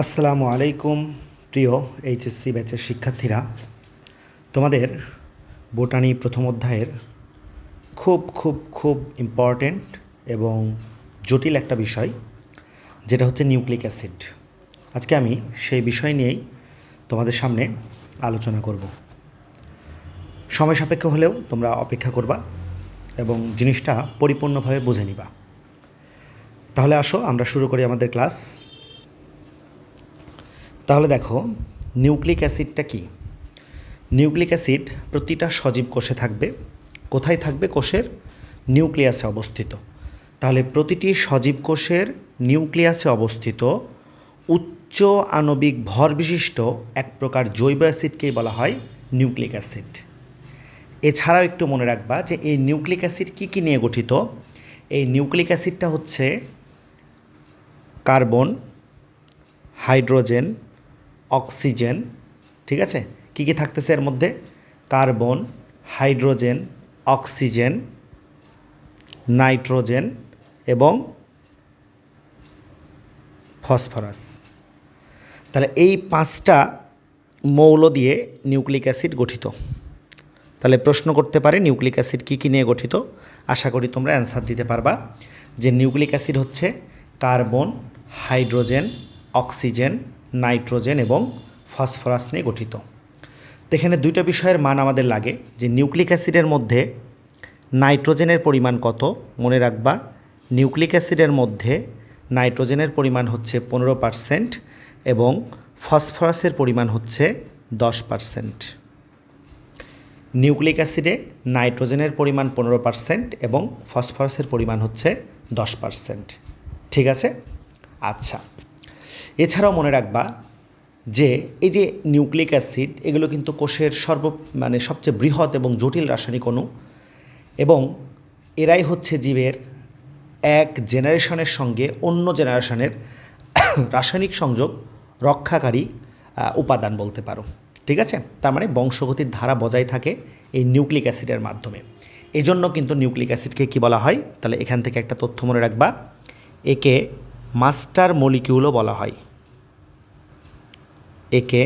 আসসালামু আলাইকুম প্রিয় এইচএসসি ব্যাচের শিক্ষার্থীরা, তোমাদের বোটানি প্রথম অধ্যায়ের খুব খুব খুব ইম্পর্ট্যান্ট এবং জটিল একটা বিষয়, যেটা হচ্ছে নিউক্লিক অ্যাসিড। আজকে আমি সেই বিষয় নিয়েই তোমাদের সামনে আলোচনা করব। সময় সাপেক্ষ হলেও তোমরা অপেক্ষা করবা এবং জিনিসটা পরিপূর্ণভাবে বুঝে নিবা। তাহলে আসো আমরা শুরু করি আমাদের ক্লাস। তাহলে দেখো, নিউক্লিক অ্যাসিডটা কি? নিউক্লিক অ্যাসিড প্রতিটা সজীব কোষে থাকবে। কোথায় থাকবে? কোষের নিউক্লিয়াসে অবস্থিত। তাহলে প্রতিটি সজীব কোষের নিউক্লিয়াসে অবস্থিত উচ্চ আণবিক ভর বিশিষ্ট এক প্রকার জৈব অ্যাসিডকেই বলা হয় নিউক্লিক অ্যাসিড। এছাড়াও একটু মনে রাখবা যে এই নিউক্লিক অ্যাসিড কী কী নিয়ে গঠিত। এই নিউক্লিক অ্যাসিডটা হচ্ছে কার্বন, হাইড্রোজেন, অক্সিজেন, ঠিক আছে? কী কী থাকতেছে এর মধ্যে? কার্বন, হাইড্রোজেন, অক্সিজেন, নাইট্রোজেন এবং ফসফরাস। তাহলে এই পাঁচটা মৌল দিয়ে নিউক্লিক অ্যাসিড গঠিত। তাহলে প্রশ্ন করতে পারে নিউক্লিক অ্যাসিড কী কী নিয়ে গঠিত। আশা করি তোমরা অ্যান্সার দিতে পারবা যে নিউক্লিক অ্যাসিড হচ্ছে কার্বন, হাইড্রোজেন, অক্সিজেন, নাইট্রোজেন এবং ফসফরাস নিয়ে গঠিত। তো এখানে দুইটা বিষয়ের মান আমাদের লাগে, যে নিউক্লিক অ্যাসিডের মধ্যে নাইট্রোজেনের পরিমাণ কত। মনে রাখবা, নিউক্লিক অ্যাসিডের মধ্যে নাইট্রোজেনের পরিমাণ হচ্ছে 15% এবং ফসফরাসের পরিমাণ হচ্ছে 10%। নিউক্লিক অ্যাসিডে নাইট্রোজেনের পরিমাণ 15% এবং ফসফরাসের পরিমাণ হচ্ছে 10%। ঠিক আছে? আচ্ছা, এছাড়াও মনে রাখবা যে এই যে নিউক্লিক অ্যাসিড, এগুলো কিন্তু কোষের সবচেয়ে বৃহৎ এবং জটিল রাসায়নিক অণু, এবং এরাই হচ্ছে জীবের এক জেনারেশনের সঙ্গে অন্য জেনারেশনের রাসায়নিক সংযোগ রক্ষাকারী উপাদান বলতে পারো। ঠিক আছে? তার মানে বংশগতির ধারা বজায় থাকে এই নিউক্লিক অ্যাসিডের মাধ্যমে। এই জন্য কিন্তু নিউক্লিক অ্যাসিডকে কী বলা হয়? তাহলে এখান থেকে একটা তথ্য মনে রাখবা, একে মাস্টার মলিকিউলও বলা হয়। একে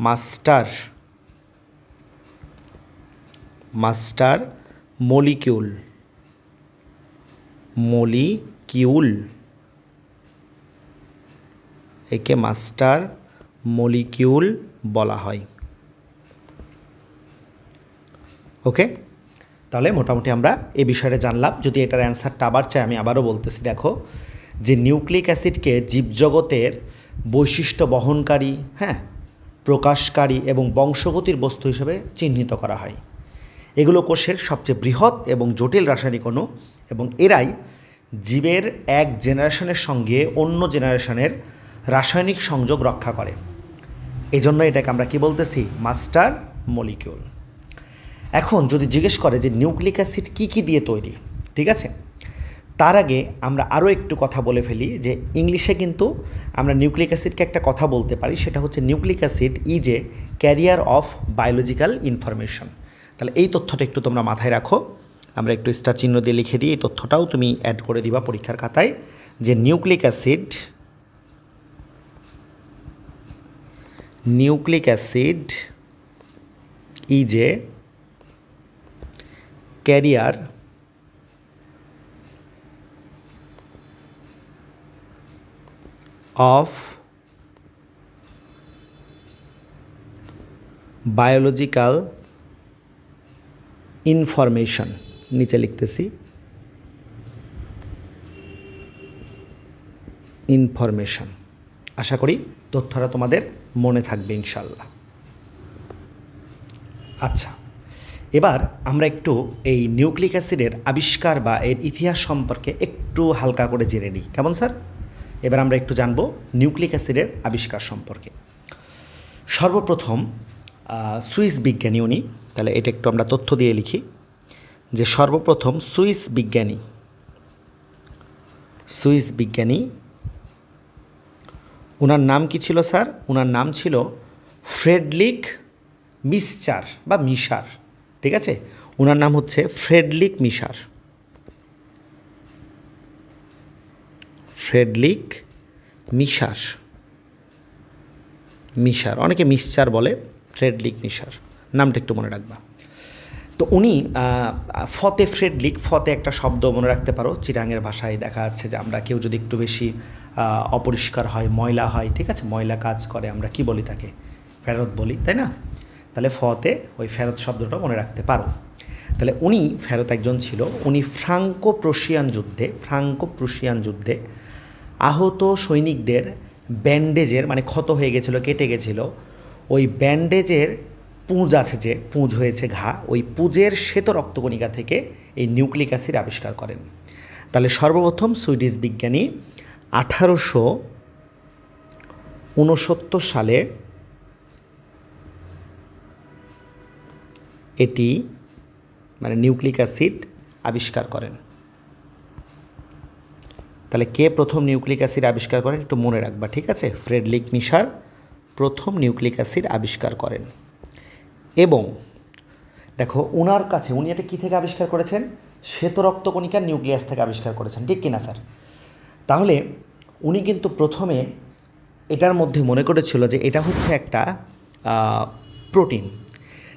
মাস্টার মলিকিউল একে মাস্টার মলিকিউল বলা হয়। ওকে, তাহলে মোটামুটি আমরা এই বিষয়টা জানলাম। যদি এটার অ্যান্সারটা আবার চাই, আমি আবারও বলতেছি। দেখো, যে নিউক্লিক অ্যাসিডকে জীবজগতের বৈশিষ্ট্য বহনকারী, প্রকাশকারী এবং বংশগতির বস্তু হিসেবে চিহ্নিত করা হয়। এগুলো কোষের সবচেয়ে বৃহৎ এবং জটিল রাসায়নিক অণু, এবং এরাই জীবের এক জেনারেশনের সঙ্গে অন্য জেনারেশনের রাসায়নিক সংযোগ রক্ষা করে। এই জন্য এটাকে আমরা কি বলতেছি? Master molecule. এখন যদি জিজ্ঞেস করে যে নিউক্লিক অ্যাসিড কী কী দিয়ে তৈরি, ঠিক আছে, তার আগে আমরা আরও একটু কথা বলে ফেলি যে ইংলিশে কিন্তু আমরা নিউক্লিক অ্যাসিডকে একটা কথা বলতে পারি, সেটা হচ্ছে nucleic acid is a career of biological information. তাহলে এই তথ্যটা একটু তোমরা মাথায় রাখো। আমরা একটু স্টার চিহ্ন দিয়ে লিখে দিই, এই তথ্যটাও তুমি অ্যাড করে দিবা পরীক্ষার খাতায়, যে nucleic acid is a career of biological information. নিচে লিখতেছি ইনফরমেশন। আশা করি তথ্যটা তোমাদের মনে থাকবে ইনশাল্লাহ। আচ্ছা, এবার আমরা একটু এই নিউক্লিক অ্যাসিডের আবিষ্কার বা এর ইতিহাস সম্পর্কে একটু হালকা করে জেনে নিই। কেমন স্যার? এবার আমরা একটু জানবো নিউক্লিক অ্যাসিডের আবিষ্কার সম্পর্কে। সর্বপ্রথম সুইস বিজ্ঞানী উনি, তাহলে এটা একটু আমরা তথ্য দিয়ে লিখি যে সর্বপ্রথম সুইস বিজ্ঞানী ওনার নাম কি ছিল স্যার? ওনার নাম ছিল ফ্রেডরিক মিশার। ঠিক আছে, ওনার নাম হচ্ছে ফ্রেডরিক মিশার। মিশার, অনেকে মিক্সচার বলে, ফ্রেডরিক মিশার, নামটা একটু মনে রাখবা। তো উনি ফতে ফ্রেডরিক, ফতে একটা শব্দ মনে রাখতে পারো, চিরাঙের ভাষায় দেখা যাচ্ছে যে আমরা কেউ যদি একটু বেশি অপরিষ্কার হয়, ময়লা হয়, ঠিক আছে, ময়লা কাজ করে, আমরা কি বলি তাকে? ফেরত বলি, তাই না? তাহলে ফতে ওই ফেরত শব্দটা মনে রাখতে পারো। তাহলে উনি ফেরত একজন ছিল। উনি ফ্রাঙ্কো প্রুশিয়ান যুদ্ধে আহত সৈনিকদের ব্যান্ডেজের, মানে ক্ষত হয়ে গেছিলো, কেটে গেছিলো, ওই ব্যান্ডেজের পুঁজ আছে, যে পুঁজ হয়েছে ঘা, ওই পুঁজের শ্বেত রক্তকণিকা থেকে এই নিউক্লিক অ্যাসিড আবিষ্কার করেন। তাহলে সর্বপ্রথম সুইডিশ বিজ্ঞানী 1869 সালে এটি, মানে নিউক্লিক অ্যাসিড আবিষ্কার করেন। তাহলে কে প্রথম নিউক্লিক অ্যাসিড আবিষ্কার করেন একটু মনে রাখবা, ঠিক আছে? ফ্রেডরিক মিশার প্রথম নিউক্লিক অ্যাসিড আবিষ্কার করেন। এবং দেখো ওনার কাছে, উনি এটা কী থেকে আবিষ্কার করেছেন? শ্বেত রক্তকণিকার নিউক্লিয়াস থেকে আবিষ্কার করেছেন, ঠিক কিনা স্যার? তাহলে উনি কিন্তু প্রথমে এটার মধ্যে মনে করেছিল যে এটা হচ্ছে একটা প্রোটিন।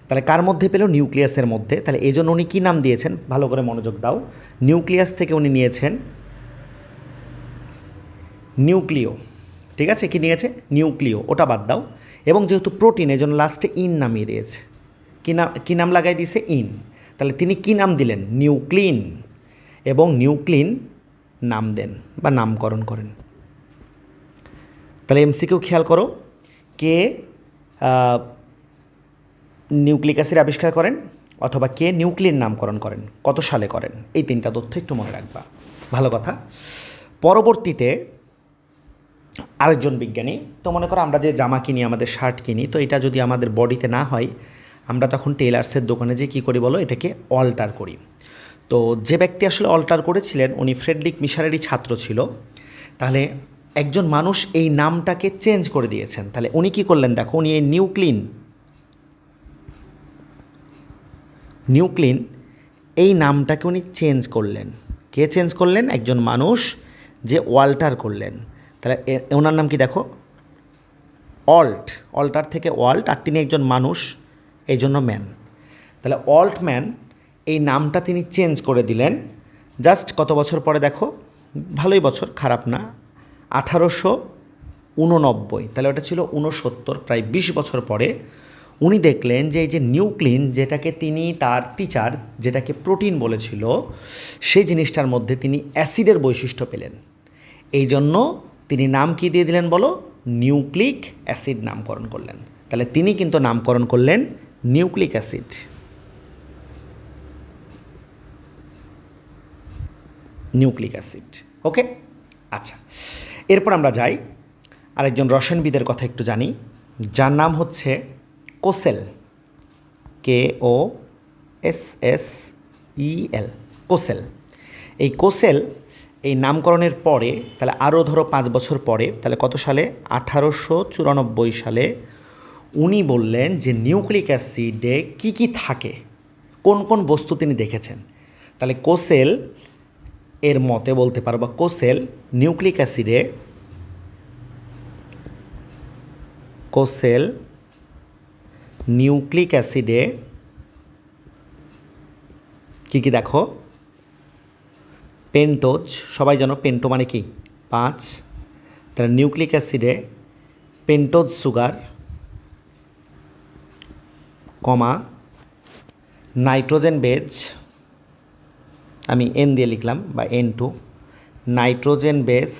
তাহলে কার মধ্যে পেল? নিউক্লিয়াসের মধ্যে। তাহলে এই জন্য উনি কী নাম দিয়েছেন? ভালো করে মনোযোগ দাও। নিউক্লিয়াস থেকে উনি নিয়েছেন নিউক্লিও, ঠিক আছে? কি নিয়েছে? নিউক্লিও, ওটা বাদ দাও। এবং যেহেতু প্রোটিন, এই জন্য লাস্টে ইন নামিয়ে দিয়েছে। কী নাম লাগাই দিয়েছে? ইন। তাহলে তিনি কী নাম দিলেন? নিউক্লিন। এবং নিউক্লিন নাম দেন বা নামকরণ করেন। তাহলে এমসিকিউ খেয়াল করো, কে নিউক্লিক অ্যাসিড আবিষ্কার করেন অথবা কে নিউক্লিন নামকরণ করেন, কত সালে করেন, এই তিনটা তথ্য একটু মনে রাখবা। ভালো কথা। পরবর্তীতে আরেকজন বিজ্ঞানী, তো মনে করো আমরা যে জামা কিনি, আমাদের শার্ট কিনি, তো এটা যদি আমাদের বডিতে না হয়, আমরা তখন টেলার্সের দোকানে যে কী করি বলো, এটাকে অল্টার করি। তো যে ব্যক্তি আসলে অল্টার করেছিলেন উনি ফ্রেডরিক মিশারেরই ছাত্র ছিল। তাহলে একজন মানুষ এই নামটাকে চেঞ্জ করে দিয়েছেন। তাহলে উনি কী করলেন দেখো, উনি এই নিউক্লিন এই নামটাকে উনি চেঞ্জ করলেন। কে চেঞ্জ করলেন? একজন মানুষ যে অল্টার করলেন। তাহলে ওনার নাম কি দেখো? অল্টার থেকে ওয়াল্ট, আর তিনি একজন মানুষ, এই জন্য ম্যান। তাহলে অল্টম্যান এই নামটা তিনি চেঞ্জ করে দিলেন। জাস্ট কত বছর পরে দেখো, ভালোই বছর, খারাপ না, 1889। তাহলে ওটা ছিল 69, প্রায় 20 বছর পরে উনি দেখলেন যে এই যে নিউক্লিন, যেটাকে তিনি তার টিচার যেটাকে প্রোটিন বলেছিল, সেই জিনিসটার মধ্যে তিনি অ্যাসিডের বৈশিষ্ট্য পেলেন। এই জন্য তিনি নাম কী দিয়ে দিলেন বলো? নিউক্লিক অ্যাসিড নামকরণ করলেন। তাহলে তিনি কিন্তু নামকরণ করলেন নিউক্লিক অ্যাসিড। ওকে, আচ্ছা। এরপর আমরা যাই আরেকজন রসায়নবিদের কথা একটু জানি, যার নাম হচ্ছে কোসেল, KOSSEL, কোসেল। এই কোসেল এই নামকরণের পরে, তাহলে আরও ধরো 5 বছর পরে, তাহলে কত সালে? 1894 সালে উনি বললেন যে নিউক্লিক অ্যাসিডে কী কী থাকে, কোন কোন বস্তু তিনি দেখেছেন। তাহলে কোসেল এর মতে বলতে পারো, বা কোসেল নিউক্লিক অ্যাসিডে কী কী দেখো? পেন্টোজ, সবাই জানো পেন্টো মানে কি? 5। তাহলে নিউক্লিক অ্যাসিডে পেন্টোজ সুগার, কমা, নাইট্রোজেন বেজ, আমি N দিয়ে লিখলাম বা N2, নাইট্রোজেন বেজ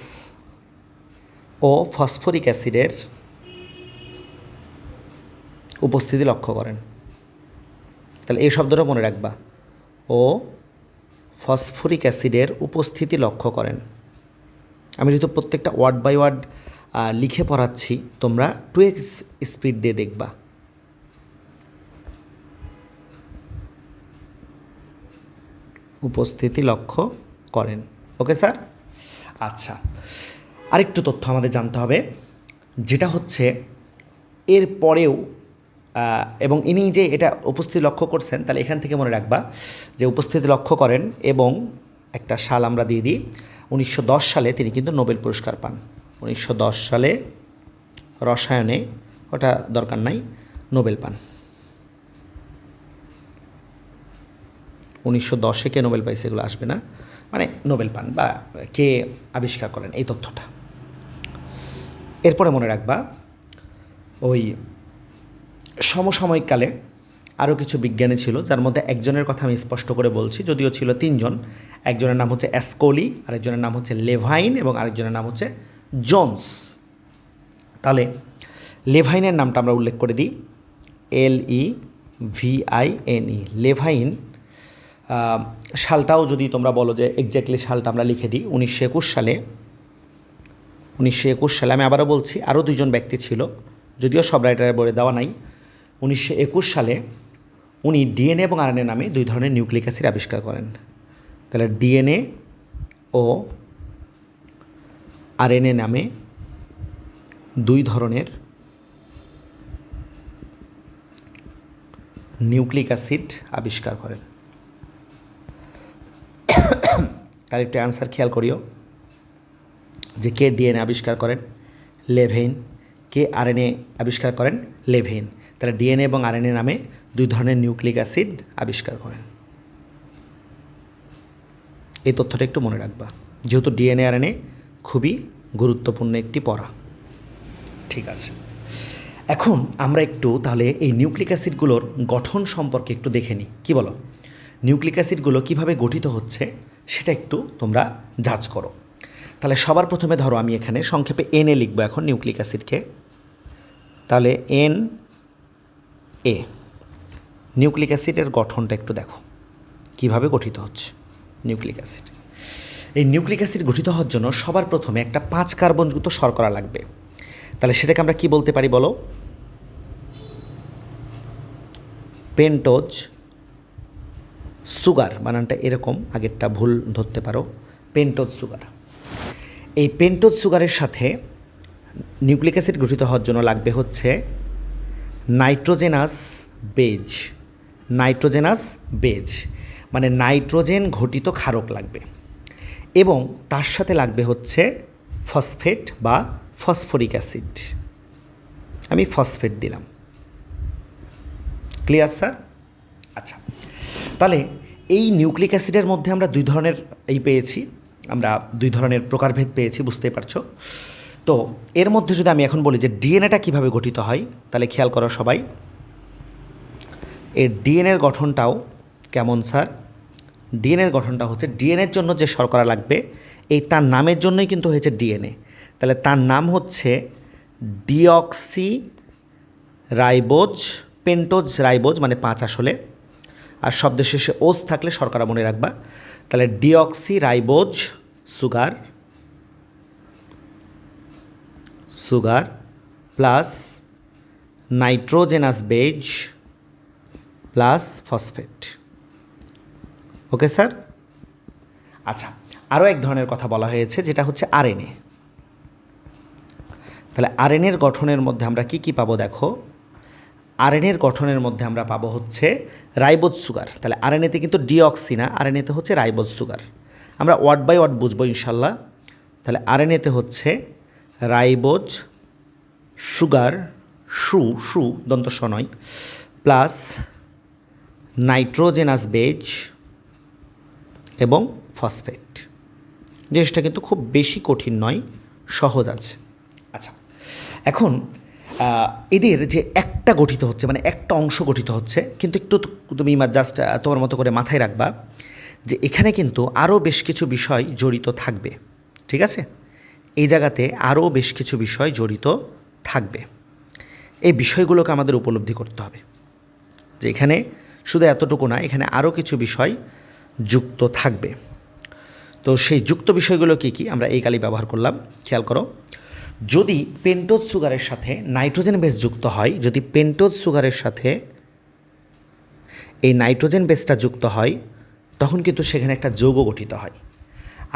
ও ফসফরিক অ্যাসিডের উপস্থিতি লক্ষ্য করেন। তাহলে এই শব্দটা মনে রাখবা, ও ফসফরিক অ্যাসিডের উপস্থিতি লক্ষ্য করেন। আমি যেহেতু প্রত্যেকটা ওয়ার্ড বাই ওয়ার্ড লিখে পড়াচ্ছি, তোমরা 2x স্পিড দিয়ে দেখবা। উপস্থিতি লক্ষ্য করেন। ওকে স্যার? আচ্ছা, আরেকটু তথ্য আমাদের জানতে হবে, যেটা হচ্ছে এর পরেও, এবং ইনি যে এটা উপস্থিতি লক্ষ্য করছেন, তাহলে এখান থেকে মনে রাখবা যে উপস্থিতি লক্ষ্য করেন, এবং একটা সাল আমরা দিয়ে দিই, 1910 সালে তিনি কিন্তু নোবেল পুরস্কার পান। 1910 সালে রসায়নে ওটা দরকার নাই, নোবেল পান। 1910-এ কে নোবেল পাইছে এগুলো আসবে না, মানে নোবেল পান বা কে আবিষ্কার করেন এই তথ্যটা। এরপরে মনে রাখবা ওই সমসাময়িককালে আরও কিছু বিজ্ঞানী ছিল, যার মধ্যে একজনের কথা আমি স্পষ্ট করে বলছি, যদিও ছিল 3 জন। একজনের নাম হচ্ছে অ্যাসকোলি, আরেকজনের নাম হচ্ছে লেভাইন এবং আরেকজনের নাম হচ্ছে জোন্স। তাহলে লেভাইনের নামটা আমরা উল্লেখ করে দিই, LEVINE। লেভাইন সালটাও যদি তোমরা বলো যে এক্স্যাক্টলি সালটা আমরা লিখে দিই, 1921 সালে। 1921 সালে, আমি আবারও বলছি, আরও 2 জন ব্যক্তি ছিল, যদিও সব রাইটারের বলে দেওয়া নাই। 1921 সালে উনি ডিএনএ এবং আরএনএ নামে 2 ধরনের নিউক্লিক অ্যাসিড আবিষ্কার করেন। তাহলে ডিএনএ ও আরএনএ নামে 2 ধরনের নিউক্লিক অ্যাসিড আবিষ্কার করেন। তার একটু অ্যান্সার খেয়াল করিও যে কে ডিএনএ আবিষ্কার করেন, লেভেইন। কে আরএনএ আবিষ্কার করেন, লেভেইন। তাহলে ডিএনএ এবং আরএনএ নামে 2 ধরনের নিউক্লিক অ্যাসিড আবিষ্কার করেন। এই তথ্যটা একটু মনে রাখবা, যেহেতু ডিএনএ আরএনএ খুবই গুরুত্বপূর্ণ একটি পড়া। ঠিক আছে, এখন আমরা একটু তাহলে এই নিউক্লিক অ্যাসিডগুলোর গঠন সম্পর্কে একটু দেখে নিই। কী বলো, নিউক্লিক অ্যাসিডগুলো কীভাবে গঠিত হচ্ছে সেটা একটু তোমরা জাজ করো। তাহলে সবার প্রথমে ধরো আমি এখানে সংক্ষেপে NA লিখবো এখন নিউক্লিক অ্যাসিডকে। তাহলে NA নিউক্লিক অ্যাসিডের গঠনটা একটু দেখো কীভাবে গঠিত হচ্ছে নিউক্লিক অ্যাসিড। এই নিউক্লিক অ্যাসিড গঠিত হওয়ার জন্য সবার প্রথমে একটা 5 কার্বনযুক্ত শর্করা লাগবে। তাহলে সেটাকে আমরা কি বলতে পারি বলো, পেন্টোজ সুগার। বানানটা এরকম, আগেরটা ভুল ধরতে পারো, পেন্টোজ সুগার। এই পেন্টোজ সুগারের সাথে নিউক্লিক অ্যাসিড গঠিত হওয়ার জন্য লাগবে হচ্ছে নাইট্রোজেনাস বেজ। নাইট্রোজেনাস বেজ মানে নাইট্রোজেন ঘটিত ক্ষারক লাগবে, এবং তার সাথে লাগবে হচ্ছে ফসফেট বা ফসফরিক অ্যাসিড। আমি ফসফেট দিলাম। Clear sir? আচ্ছা, তাহলে এই নিউক্লিক অ্যাসিডের মধ্যে আমরা 2 ধরনের পেয়েছি, আমরা 2 ধরনের প্রকারভেদ পেয়েছি, বুঝতেই পারছো। তো এর মধ্যে যদি আমি এখন বলি যে ডিএনএটা কীভাবে গঠিত হয়, তাহলে খেয়াল করো সবাই, এর ডিএনএর গঠনটাও কেমন স্যার? ডিএনএর গঠনটা হচ্ছে, ডিএনএর জন্য যে শর্করা লাগবে এই তার নামের জন্যই কিন্তু হয়েছে ডিএনএ। তাহলে তার নাম হচ্ছে ডিঅক্সি রাইবোজ, পেন্টোজ রাইবোজ মানে 5 আসলে, আর শব্দের শেষে ওজ থাকলে শর্করা মনে রাখবা। তাহলে deoxyribose sugar, sugar plus nitrogenous base plus phosphate. Okay sir? আচ্ছা, আরও এক ধরনের কথা বলা হয়েছে যেটা হচ্ছে আরএনএ। তাহলে আরএনএর গঠনের মধ্যে আমরা কি কি পাবো দেখো, আরএনএর গঠনের মধ্যে আমরা পাবো হচ্ছে রাইবোজ সুগার। তাহলে আরএনএতে কিন্তু ডিঅক্সি না, আরএনএতে হচ্ছে রাইবোজ সুগার। আমরা ওয়ার্ড বাই ওয়ার্ড বুঝবো ইনশাল্লাহ। তাহলে আরএনএতে হচ্ছে রাইবোজ সুগার, সু দন্ত স নয়, প্লাস নাইট্রোজেনাস বেজ এবং ফসফেট। জিনিসটা কিন্তু খুব বেশি কঠিন নয়, সহজ আছে। আচ্ছা, এখন এদের যে একটা গঠিত হচ্ছে, মানে একটা অংশ গঠিত হচ্ছে, কিন্তু একটু তুমি জাস্ট তোমার মতো করে মাথায় রাখবা যে এখানে কিন্তু আরও বেশ কিছু বিষয় জড়িত থাকবে। ঠিক আছে, এই জায়গাতে আরও বেশ কিছু বিষয় জড়িত থাকবে। এই বিষয়গুলোকে আমাদের উপলব্ধি করতে হবে যে এখানে শুধু এতটুকু না, এখানে আরও কিছু বিষয় যুক্ত থাকবে। তো সেই যুক্ত বিষয়গুলো কী কী আমরা এই কালি ব্যবহার করলাম, খেয়াল করো। যদি পেন্টোজ সুগারের সাথে নাইট্রোজেন বেস যুক্ত হয়, যদি পেন্টোজ সুগারের সাথে এই নাইট্রোজেন বেসটা যুক্ত হয়, তখন কিন্তু সেখানে একটা যৌগ গঠিত হয়।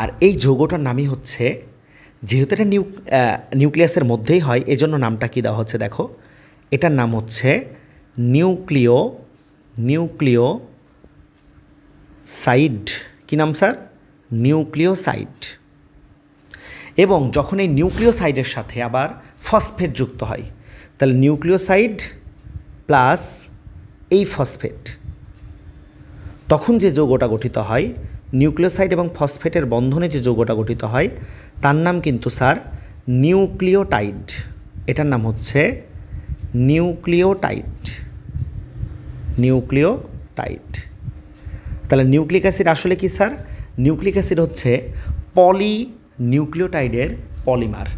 আর এই যৌগটার নামই হচ্ছে, যেহেতু এটা নিউক্লিয়াসের মধ্যেই হয়, এজন্য নামটা কী দেওয়া হচ্ছে দেখো, এটার নাম হচ্ছে নিউক্লিওসাইড। কী নাম স্যার? নিউক্লিওসাইড। এবং যখন এই নিউক্লিওসাইডের সাথে আবার ফসফেট যুক্ত হয়, তাহলে নিউক্লিওসাইড প্লাস এই ফসফেট, তখন যে যৌগটা গঠিত হয়, নিউক্লিওসাইড এবং ফসফেটের বন্ধনে যে যৌগটা গঠিত হয় তার নাম কিন্তু স্যার নিউক্লিওটাইড। এটার নাম হচ্ছে নিউক্লিওটাইড। নিউক্লিওটাইড। তাহলে নিউক্লিক অ্যাসিড আসলে কি স্যার? নিউক্লিক অ্যাসিড হচ্ছে পলি নিউক্লিওটাইডের পলিমার।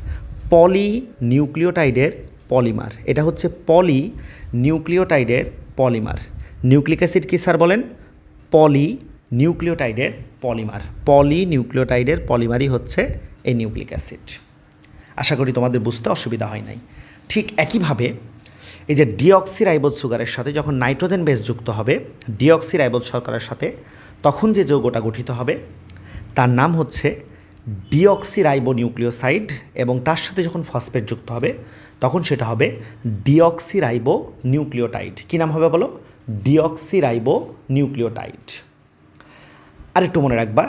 পলি নিউক্লিওটাইডের পলিমার, এটা হচ্ছে পলি নিউক্লিওটাইডের পলিমার। নিউক্লিক অ্যাসিড কি স্যার বলেন? পলি নিউক্লিওটাইডের পলিমার। পলি নিউক্লিওটাইডের পলিমারই হচ্ছে এই নিউক্লিক অ্যাসিড। আশা করি তোমাদের বুঝতে অসুবিধা হয় নাই। ঠিক একইভাবে এই যে ডিঅক্সিরাইবোজ সুগারের সাথে যখন নাইট্রোজেন বেস যুক্ত হবে ডিঅক্সিরাইবোজ শর্করার সাথে, তখন যে যৌগটা গঠিত হবে তার নাম হচ্ছে ডিঅক্সিরাইবো নিউক্লিওসাইড, এবং তার সাথে যখন ফসফেট যুক্ত হবে তখন সেটা হবে ডিঅক্সিরাইবো নিউক্লিওটাইড। কী নাম হবে বলো? Deoxyribo nucleotide. আর একটু মনে রাখবা,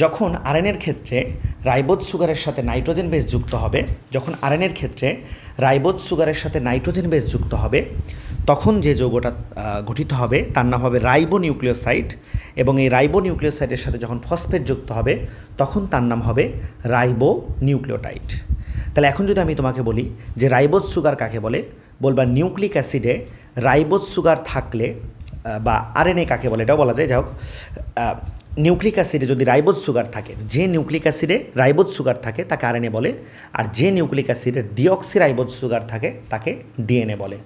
যখন আরএনএর ক্ষেত্রে রাইবোজ সুগারের সাথে নাইট্রোজেন বেস যুক্ত হবে, যখন আরএনএর ক্ষেত্রে রাইবোজ সুগারের সাথে নাইট্রোজেন বেস যুক্ত হবে, তখন যে যৌগটা গঠিত হবে তার নাম হবে রাইবো নিউক্লিওসাইড, এবং এই রাইবো নিউক্লিওসাইডের সাথে যখন ফসফেট যুক্ত হবে তখন তার নাম হবে রাইবো নিউক্লিওটাইড। তাহলে এখন যদি আমি তোমাকে বলি যে রাইবোজ সুগার কাকে বলে, বলবা নিউক্লিক অ্যাসিডে রাইবোজ সুগার থাকলে, বা আরএনএ কাকে বলে এটাও বলা যায়। যাই হোক, নিউক্লিক অ্যাসিডে যদি রাইবোজ সুগার থাকে, যে নিউক্লিক অ্যাসিডে রাইবোজ সুগার থাকে তাকে আরএনএ বলে, আর যে নিউক্লিক অ্যাসিডে ডিঅক্সিরাইবোজ সুগার থাকে তাকে ডিএনএ বলে।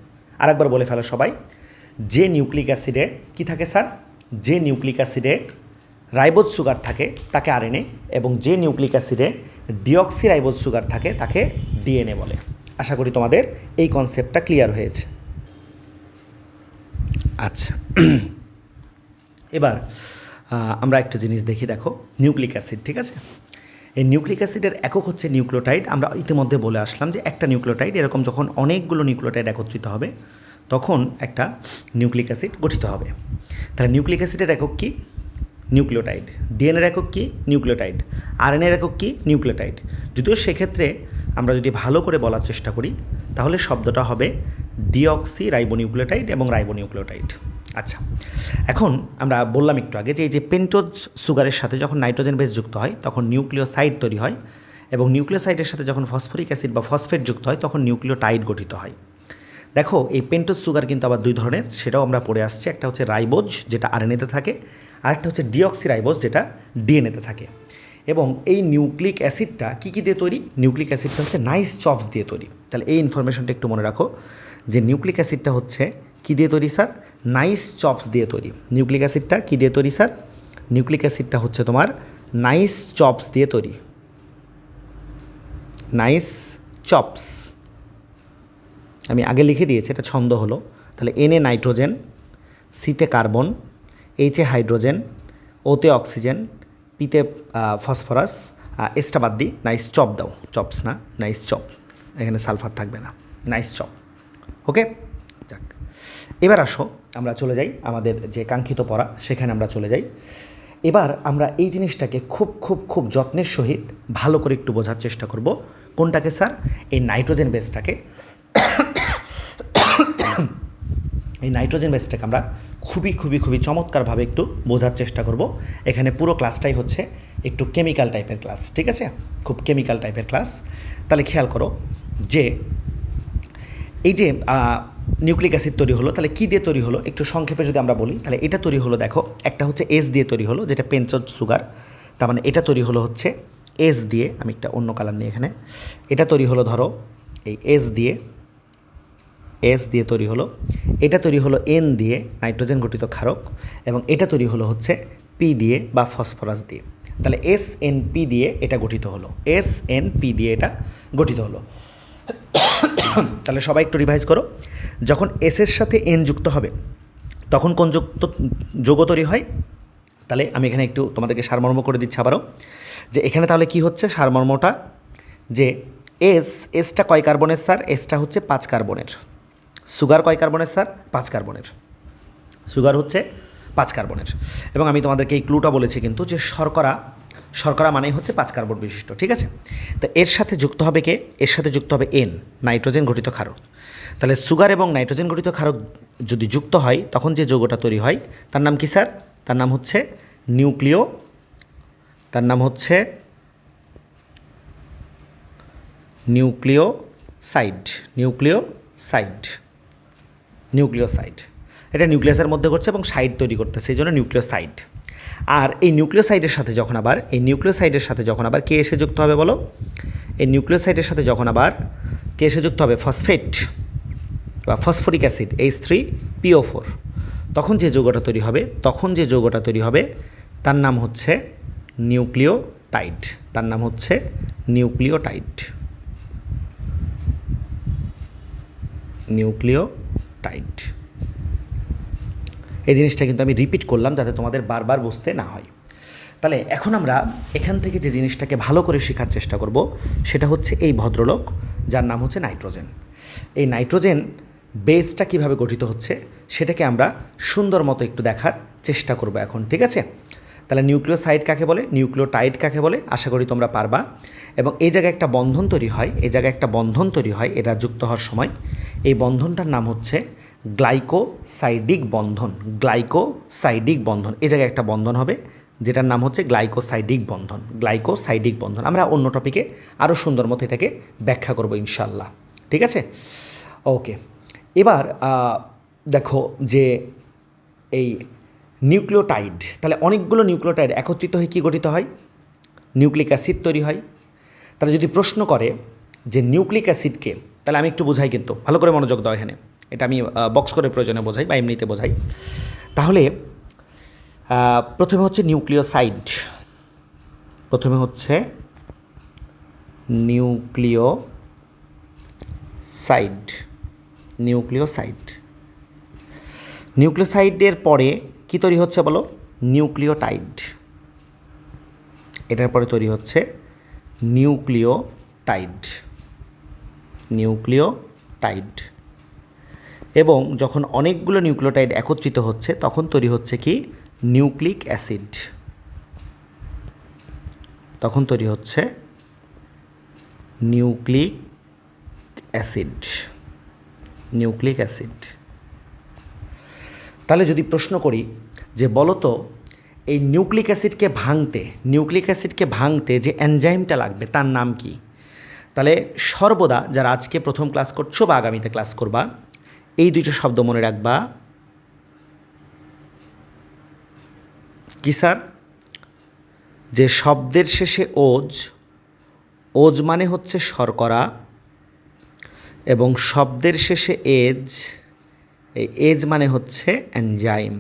আরেকবার বলে ফেলো সবাই, যে নিউক্লিক অ্যাসিডে কি থাকে স্যার? যে নিউক্লিক অ্যাসিডে রাইবোজ সুগার থাকে তাকে আরএনএ, এবং যে নিউক্লিক অ্যাসিডে ডিঅক্সিরাইবোজ সুগার থাকে তাকে ডিএনএ বলে। আশা করি তোমাদের এই কনসেপ্টটা ক্লিয়ার হয়েছে। আচ্ছা, এবার আমরা একটা জিনিস দেখি। দেখো, নিউক্লিক অ্যাসিড, ঠিক আছে? এই নিউক্লিক অ্যাসিডের একক হচ্ছে নিউক্লিওটাইড। আমরা ইতিমধ্যে বলে আসলাম যে একটা নিউক্লিওটাইড এরকম যখন অনেকগুলো নিউক্লিওটাইড একত্রিত হবে তখন একটা নিউক্লিক অ্যাসিড গঠিত হবে। তাহলে নিউক্লিক অ্যাসিডের একক কি? নিউক্লিওটাইড। ডিএনএর একক কি? নিউক্লিওটাইড। আরএনএর একক কি? নিউক্লিওটাইড। যদিও সেক্ষেত্রে আমরা যদি ভালো করে বলার চেষ্টা করি তাহলে শব্দটা হবে ডিঅক্সি রাইবোনিউক্লিওটাইড এবং রাইবোনিউক্লিওটাইড। আচ্ছা, এখন আমরা বললাম একটু আগে যে এই যে পেন্টোজ সুগারের সাথে যখন নাইট্রোজেন বেস যুক্ত হয় তখন নিউক্লিওসাইড তৈরি হয়, এবং নিউক্লিওসাইডের সাথে যখন ফসফরিক অ্যাসিড বা ফসফেট যুক্ত হয় তখন নিউক্লিওটাইড গঠিত হয়। দেখো, এই পেন্টোজ সুগার কিন্তু আবার দুই ধরনের, সেটাও আমরা পড়ে আসছি। একটা হচ্ছে রাইবোজ, যেটা আরএনএতে থাকে, আর একটা হচ্ছে ডিঅক্সিরাইবোজ, যেটা ডিএনএতে থাকে। এবং এই নিউক্লিক অ্যাসিডটা কী কী দিয়ে তৈরি? নিউক্লিক অ্যাসিডটা হচ্ছে নাইস চপস দিয়ে তৈরি। তাহলে এই ইনফরমেশনটা একটু মনে রাখো যে নিউক্লিক অ্যাসিডটা হচ্ছে কী দিয়ে তৈরি স্যার? নাইস চপস দিয়ে তৈরি। নিউক্লিক অ্যাসিডটা কী দিয়ে তৈরি স্যার? নিউক্লিক অ্যাসিডটা হচ্ছে তোমার নাইস চপস দিয়ে তৈরি। নাইস চপস আমি আগে লিখে দিয়েছি, এটা ছন্দ হলো। তাহলে এনে নাইট্রোজেন, সিতে কার্বন, এইচে হাইড্রোজেন, ওতে অক্সিজেন, পিতে ফসফরাস, এসটা বাদ দিই, নাইস চপ দাও। চপস না, নাইস চপ, এখানে সালফার থাকবে না, নাইস চপ। ওকে, যাক, এবার আসো আমরা চলে যাই আমাদের যে কাঙ্ক্ষিত পড়া, সেখানে আমরা চলে যাই। এবার আমরা এই জিনিসটাকে খুব খুব খুব যত্নের সহিত ভালো করে একটু বোঝার চেষ্টা করব। কোনটাকে স্যার? এই নাইট্রোজেন বেসটাকে। এই নাইট্রোজেন বেসটাকে আমরা খুবই খুবই খুবই চমৎকারভাবে একটু বোঝার চেষ্টা করব। এখানে পুরো ক্লাসটাই হচ্ছে একটু কেমিক্যাল টাইপের ক্লাস, ঠিক আছে? খুব কেমিক্যাল টাইপের ক্লাস। তাহলে খেয়াল করো যে এই যে নিউক্লিক অ্যাসিড তৈরি হলো, তাহলে কী দিয়ে তৈরি হলো একটু সংক্ষেপে যদি আমরা বলি, তাহলে এটা তৈরি হলো, দেখো, একটা হচ্ছে এস দিয়ে তৈরি হলো, যেটা পেন্টোজ সুগার। তার মানে এটা তৈরি হলো হচ্ছে এস দিয়ে। আমি একটা অন্য কালার নিই এখানে। এটা তৈরি হলো ধরো এই এস দিয়ে তৈরি হলো। এটা তৈরি হলো এন দিয়ে, নাইট্রোজেন গঠিত ক্ষারক, এবং এটা তৈরি হলো হচ্ছে পি দিয়ে বা ফসফরাস দিয়ে। তাহলে এস এন পি দিয়ে এটা গঠিত হলো, এস এন পি দিয়ে এটা গঠিত হলো। তাহলে সবাই একটু রিভাইজ করো, যখন এসের সাথে এন যুক্ত হবে তখন কোন যৌগ তৈরি হয়? তাহলে আমি এখানে একটু তোমাদেরকে সারমর্ম করে দিচ্ছি আবারও, যে এখানে তাহলে কি হচ্ছে সারমর্মটা, যে এসটা কয় কার্বনের স্যার? এসটা হচ্ছে 5 কার্বনের। সুগার কয় কার্বনের স্যার? 5 কার্বনের। সুগার হচ্ছে 5 কার্বনের। এবং আমি তোমাদেরকে এই ক্লুটা বলেছি কিন্তু, যে শর্করা শর্করা মানেই হচ্ছে 5 কার্বন বিশিষ্ট, ঠিক আছে। তো এর সাথে যুক্ত হবে কে? এর সাথে যুক্ত হবে এন, নাইট্রোজেন ঘটিত ক্ষারক। তাহলে সুগার এবং নাইট্রোজেন ঘটিত ক্ষারক যদি যুক্ত হয় তখন যে যৌগটা তৈরি হয় তার নাম কি স্যার? তার নাম হচ্ছে নিউক্লিও, তার নাম হচ্ছে নিউক্লিওসাইড। Nucleoside, nucleoside. এটা নিউক্লিয়াসের মধ্যে ঘটছে এবং সাইড তৈরি করতেছে, এই জন্য নিউক্লিওসাইড। আর এই নিউক্লিওসাইডের সাথে যখন আবার কে এসে যুক্ত হবে বলো? এই নিউক্লিওসাইডের সাথে যখন আবার কে এসে যুক্ত হবে? ফসফেট বা ফসফরিক অ্যাসিড H3PO4, তখন যে যৌগটা তৈরি হবে তার নাম হচ্ছে নিউক্লিওটাইড। তার নাম হচ্ছে নিউক্লিওটাইড। নিউক্লিওটাইড। এই জিনিসটা কিন্তু আমি রিপিট করলাম যাতে তোমাদের বারবার বুঝতে না হয়। তাহলে এখন আমরা এখান থেকে যে জিনিসটাকে ভালো করে শেখার চেষ্টা করব সেটা হচ্ছে এই ভদ্রলোক যার নাম হচ্ছে নাইট্রোজেন। এই নাইট্রোজেন বেসটা কিভাবে গঠিত হচ্ছে সেটাকে আমরা সুন্দর মতো একটু দেখার চেষ্টা করব এখন, ঠিক আছে। তাহলে নিউক্লিওসাইড কাকে বলে, নিউক্লিওটাইড কাকে বলে, আশা করি তোমরা পারবা। এবং এই জায়গায় একটা বন্ধন তৈরি হয়, এরা যুক্ত হওয়ার সময়। এই বন্ধনটার নাম হচ্ছে গ্লাইকোসাইডিক বন্ধন। এই জায়গায় একটা বন্ধন হবে যেটার নাম হচ্ছে গ্লাইকোসাইডিক বন্ধন। আমরা অন্য টপিকে আরও সুন্দর মতো এটাকে ব্যাখ্যা করব ইনশাল্লাহ, ঠিক আছে। ওকে, এবার দেখো যে এই নিউক্লিওটাইড, তাহলে অনেকগুলো নিউক্লিওটাইড একত্রিত হয়ে কী গঠিত হয়? নিউক্লিক অ্যাসিড তৈরি হয়। তাহলে যদি প্রশ্ন করে যে নিউক্লিক অ্যাসিডকে, তাহলে আমি একটু বোঝাই, কিন্তু ভালো করে মনোযোগ দাও এখানে, এটা আমি বক্স করে প্রয়োজনে বোঝাই বা এমনিতে বোঝাই। তাহলে প্রথমে হচ্ছে নিউক্লিওসাইড, নিউক্লিওসাইডের পরে কী তৈরি হচ্ছে বলো? নিউক্লিওটাইড। এটার পরে তৈরি হচ্ছে নিউক্লিওটাইড। এবং যখন অনেকগুলো নিউক্লিওটাইড একত্রিত হচ্ছে তখন তৈরি হচ্ছে কি? Nucleic acid. Nucleic acid. তাহলে যদি প্রশ্ন করি যে বলো তো এই নিউক্লিক অ্যাসিডকে ভাঙতে যে এনজাইমটা লাগবে তার নাম কি? তাহলে সর্বদা যারা আজকে প্রথম ক্লাস করছো বা আগামীতে ক্লাস করবা, এই দুইটা শব্দ মনে রাখবা। কি স্যার? যে শব্দের শেষে ওজ মানে হচ্ছে শর্করা, এবং শব্দের শেষে এই এজ মানে হচ্ছে এনজাইম।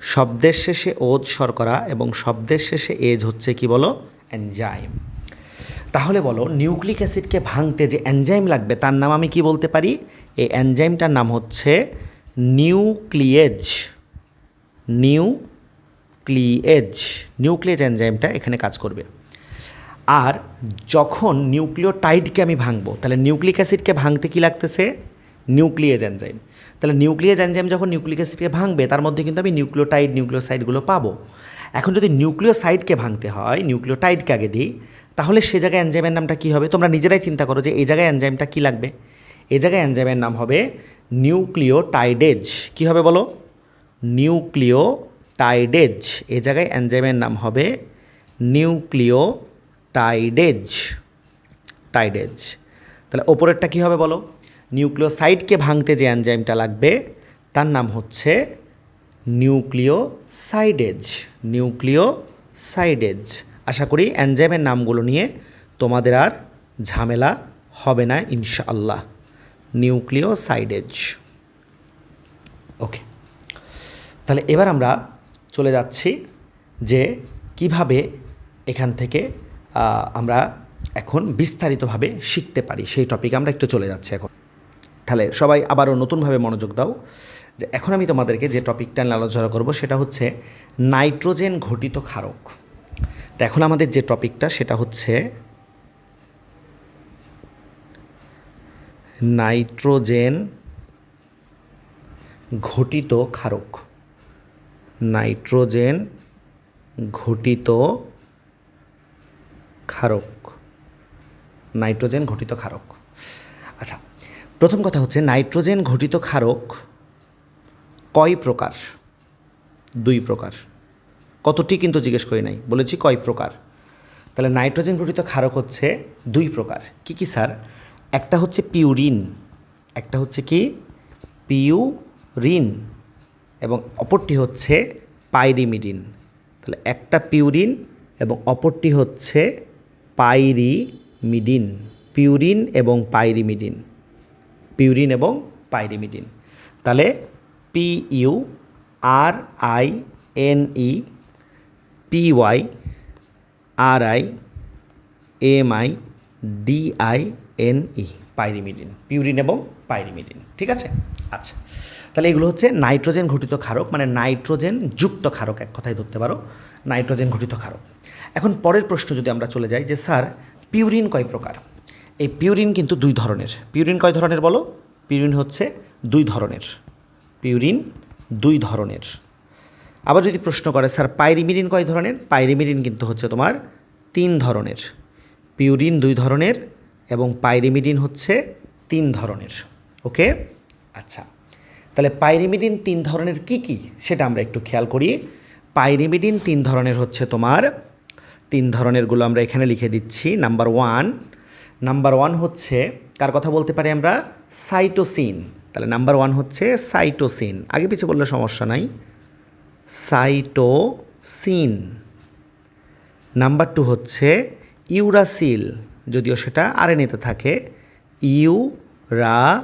শব্দের শেষে ওজ শর্করা এবং শব্দের শেষে এজ হচ্ছে কি বলো? এনজাইম। তাহলে বলো নিউক্লিক অ্যাসিডকে ভাঙতে যে এনজাইম লাগবে তার নাম আমি কি বলতে পারি? এই এনজাইমটার নাম হচ্ছে নিউক্লিয়েজ। নিউক্লিয়েজ এনজাইমটা এখানে কাজ করবে। আর যখন নিউক্লিওটাইডকে আমি ভাঙবো, তাহলে নিউক্লিক অ্যাসিডকে ভাঙতে কি লাগতেছে? নিউক্লিয়েজ এনজাইম। তাহলে নিউক্লিয়েজ এনজাইম যখন নিউক্লিক অ্যাসিডকে ভাঙবে তার মধ্যে কিন্তু আমি নিউক্লিওসাইডগুলো পাবো। এখন যদি নিউক্লিওসাইডকে ভাঙতে হয়, নিউক্লিওটাইডকে আগে দিই, তাহলে সে জায়গায় এনজাইমের নামটা কী হবে? তোমরা নিজেরাই চিন্তা করো যে এই জায়গায় এনজাইমটা কী লাগবে। এই জায়গায় এনজাইমের নাম হবে নিউক্লিওটাইডেজ। কী হবে বলো? নিউক্লিওটাইডেজ। এই জায়গায় এনজাইমের নাম হবে নিউক্লিওটাইডেজ। তাহলে ওপরেরটা কী হবে বলো? নিউক্লিওসাইডকে ভাঙতে যে এনজাইমটা লাগবে তার নাম হচ্ছে নিউক্লিওসাইডেজ। আশা করি এনজাইমের নামগুলো নিয়ে তোমাদের আর ঝামেলা হবে না ইনশাআল্লাহ। নিউক্লিওসাইডেজ। ওকে, তাহলে এবার আমরা চলে যাচ্ছি যে কিভাবে এখান থেকে আমরা এখন বিস্তারিতভাবে শিখতে পারি, সেই টপিকে আমরা একটু চলে যাচ্ছি এখন। তাহলে সবাই আবারও নতুনভাবে মনোযোগ দাও যে এখন আমি তোমাদেরকে যে টপিকটা নিয়ে আলোচনা করব সেটা হচ্ছে নাইট্রোজেন ঘটিত ক্ষারক। তো এখন আমাদের যে টপিকটা সেটা হচ্ছে নাইট্রোজেন ঘটিত ক্ষারক। নাইট্রোজেন ঘটিত ক্ষারক, নাইট্রোজেন ঘটিত ক্ষারক। আচ্ছা, প্রথম কথা হচ্ছে নাইট্রোজেন ঘটিত ক্ষারক কয় প্রকার? 2 প্রকার। কতটি কিন্তু জিজ্ঞেস করি নাই, বলেছি কয় প্রকার। তাহলে নাইট্রোজেন ঘটিত ক্ষারক হচ্ছে 2 প্রকার। কি কি স্যার? একটা হচ্ছে পিউরিন, একটা হচ্ছে কি পিউরিন, এবং অপরটি হচ্ছে পাইরিমিডিন। তাহলে একটা পিউরিন এবং অপরটি হচ্ছে পাইরিমিডিন। পিউরিন এবং পাইরিমিডিন, পিউরিন এবং পাইরিমিডিন। তাহলে PURINEPYRIMIDINE, পাইরিমিডিন, পিউরিন এবং পাইরিমিডিন। ঠিক আছে? আচ্ছা, তাহলে এগুলো হচ্ছে নাইট্রোজেন ঘটিত ক্ষারক, মানে নাইট্রোজেন যুক্ত ক্ষারক, এক কথায় ধরতে পারো নাইট্রোজেন ঘটিত ক্ষারক। এখন পরের প্রশ্ন যদি আমরা চলে যাই যে স্যার পিউরিন কয় প্রকার? এই পিউরিন কিন্তু 2 ধরনের। পিউরিন কয় ধরনের বলো? পিউরিন হচ্ছে 2 ধরনের। পিউরিন 2 ধরনের। আবার যদি প্রশ্ন করে স্যার পাইরিমিডিন কয় ধরনের? পাইরিমিডিন কিন্তু হচ্ছে তোমার 3 ধরনের। পিউরিন 2 ধরনের এবং পাইরিমিডিন হচ্ছে 3 ধরনের। ওকে, আচ্ছা, তাহলে পাইরিমিডিন 3 ধরনের কি কি সেটা আমরা একটু খেয়াল করি। পাইরিমিডিন 3 ধরনের হচ্ছে তোমার, 3 ধরনেরগুলো আমরা এখানে লিখে দিচ্ছি। নাম্বার ওয়ান হচ্ছে, কার কথা বলতে পারি আমরা? সাইটোসিন। তাহলে নাম্বার 1 হচ্ছে সাইটোসিন, আগে পিছিয়ে বললে সমস্যা নাই, সাইটোসিন। নাম্বার 2 হচ্ছে ইউরাসিল, যদিও সেটা আরএনএতে থাকে, ইউরাসিল,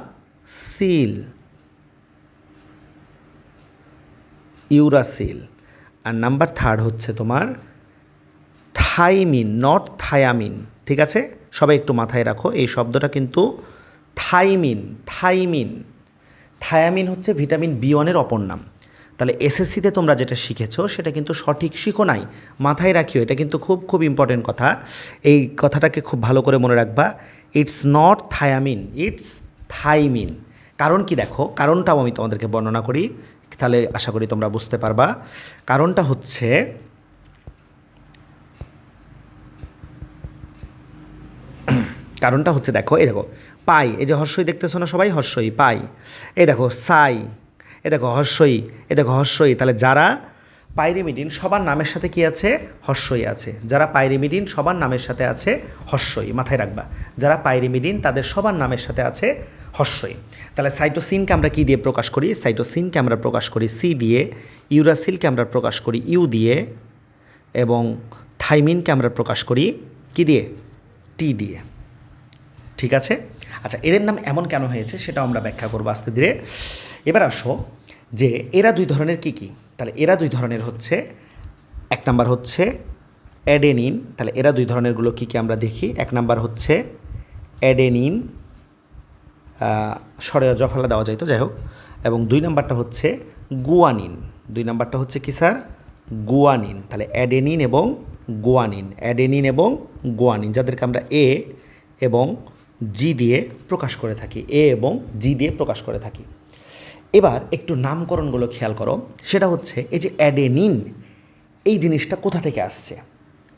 ইউরাসিল। আর নাম্বার 3 হচ্ছে তোমার থাইমিন, নট থায়ামিন। ঠিক আছে, সবাই একটু মাথায় রাখো এই শব্দটা কিন্তু থাইমিন। থাইমিন, থায়ামিন হচ্ছে ভিটামিন B1-এর অপর নাম। তাহলে এসএসসিতে তোমরা যেটা শিখেছো সেটা কিন্তু সঠিক শিখো নাই, মাথায় রাখিও, এটা কিন্তু খুব খুব ইম্পর্টেন্ট কথা। এই কথাটাকে খুব ভালো করে মনে রাখবা। It's not thiamine, it's thymine. কারণ কি দেখো, কারণটাও আমি তোমাদেরকে বর্ণনা করি, তাহলে আশা করি তোমরা বুঝতে পারবা। কারণটা হচ্ছে দেখো, এই দেখো পাই, এই যে হর্ষই দেখতেছো না সবাই, হর্ষই পাই, এই দেখো সাই, এই দেখো হর্ষই, এই দেখো হর্ষই। তাহলে যারা পাইরিমিডিন সবার নামের সাথে কি আছে? হর্ষই আছে। যারা পাইরিমিডিন সবার নামের সাথে আছে হর্ষই, মাথায় রাখবা। যারা পাইরিমিডিন তাদের সবার নামের সাথে আছে হর্ষই। তাহলে সাইটোসিনকে আমরা কি দিয়ে প্রকাশ করি? সাইটোসিনকে আমরা প্রকাশ করি সি দিয়ে, ইউরাসিলকে আমরা প্রকাশ করি ইউ দিয়ে, এবং থাইমিনকে আমরা প্রকাশ করি কি দিয়ে? টি দিয়ে। ঠিক আছে, আচ্ছা, এদের নাম এমন কেন হয়েছে সেটাও আমরা ব্যাখ্যা করবো আস্তে ধীরে। এবার আসো যে এরা 2 ধরনের কি কি। তাহলে এরা 2 ধরনের হচ্ছে, 1 নাম্বার হচ্ছে অ্যাডেনিন। তাহলে এরা 2 ধরনেরগুলো কী কী আমরা দেখি। 1 নাম্বার হচ্ছে অ্যাডেনিন, সরে জফলা দেওয়া যায় তো, যাই হোক। এবং 2 নাম্বারটা হচ্ছে গুয়ানিন। 2 নাম্বারটা হচ্ছে কি স্যার? গুয়ানিন। তাহলে অ্যাডেনিন এবং গুয়ানিন, অ্যাডেনিন এবং গুয়ানিন, যাদেরকে আমরা এ এবং জি দিয়ে প্রকাশ করে থাকি, এ এবং জি দিয়ে প্রকাশ করে থাকি। এবার একটু নামকরণগুলো খেয়াল করো। সেটা হচ্ছে এই যে অ্যাডেনিন, এই জিনিসটা কোথা থেকে আসছে?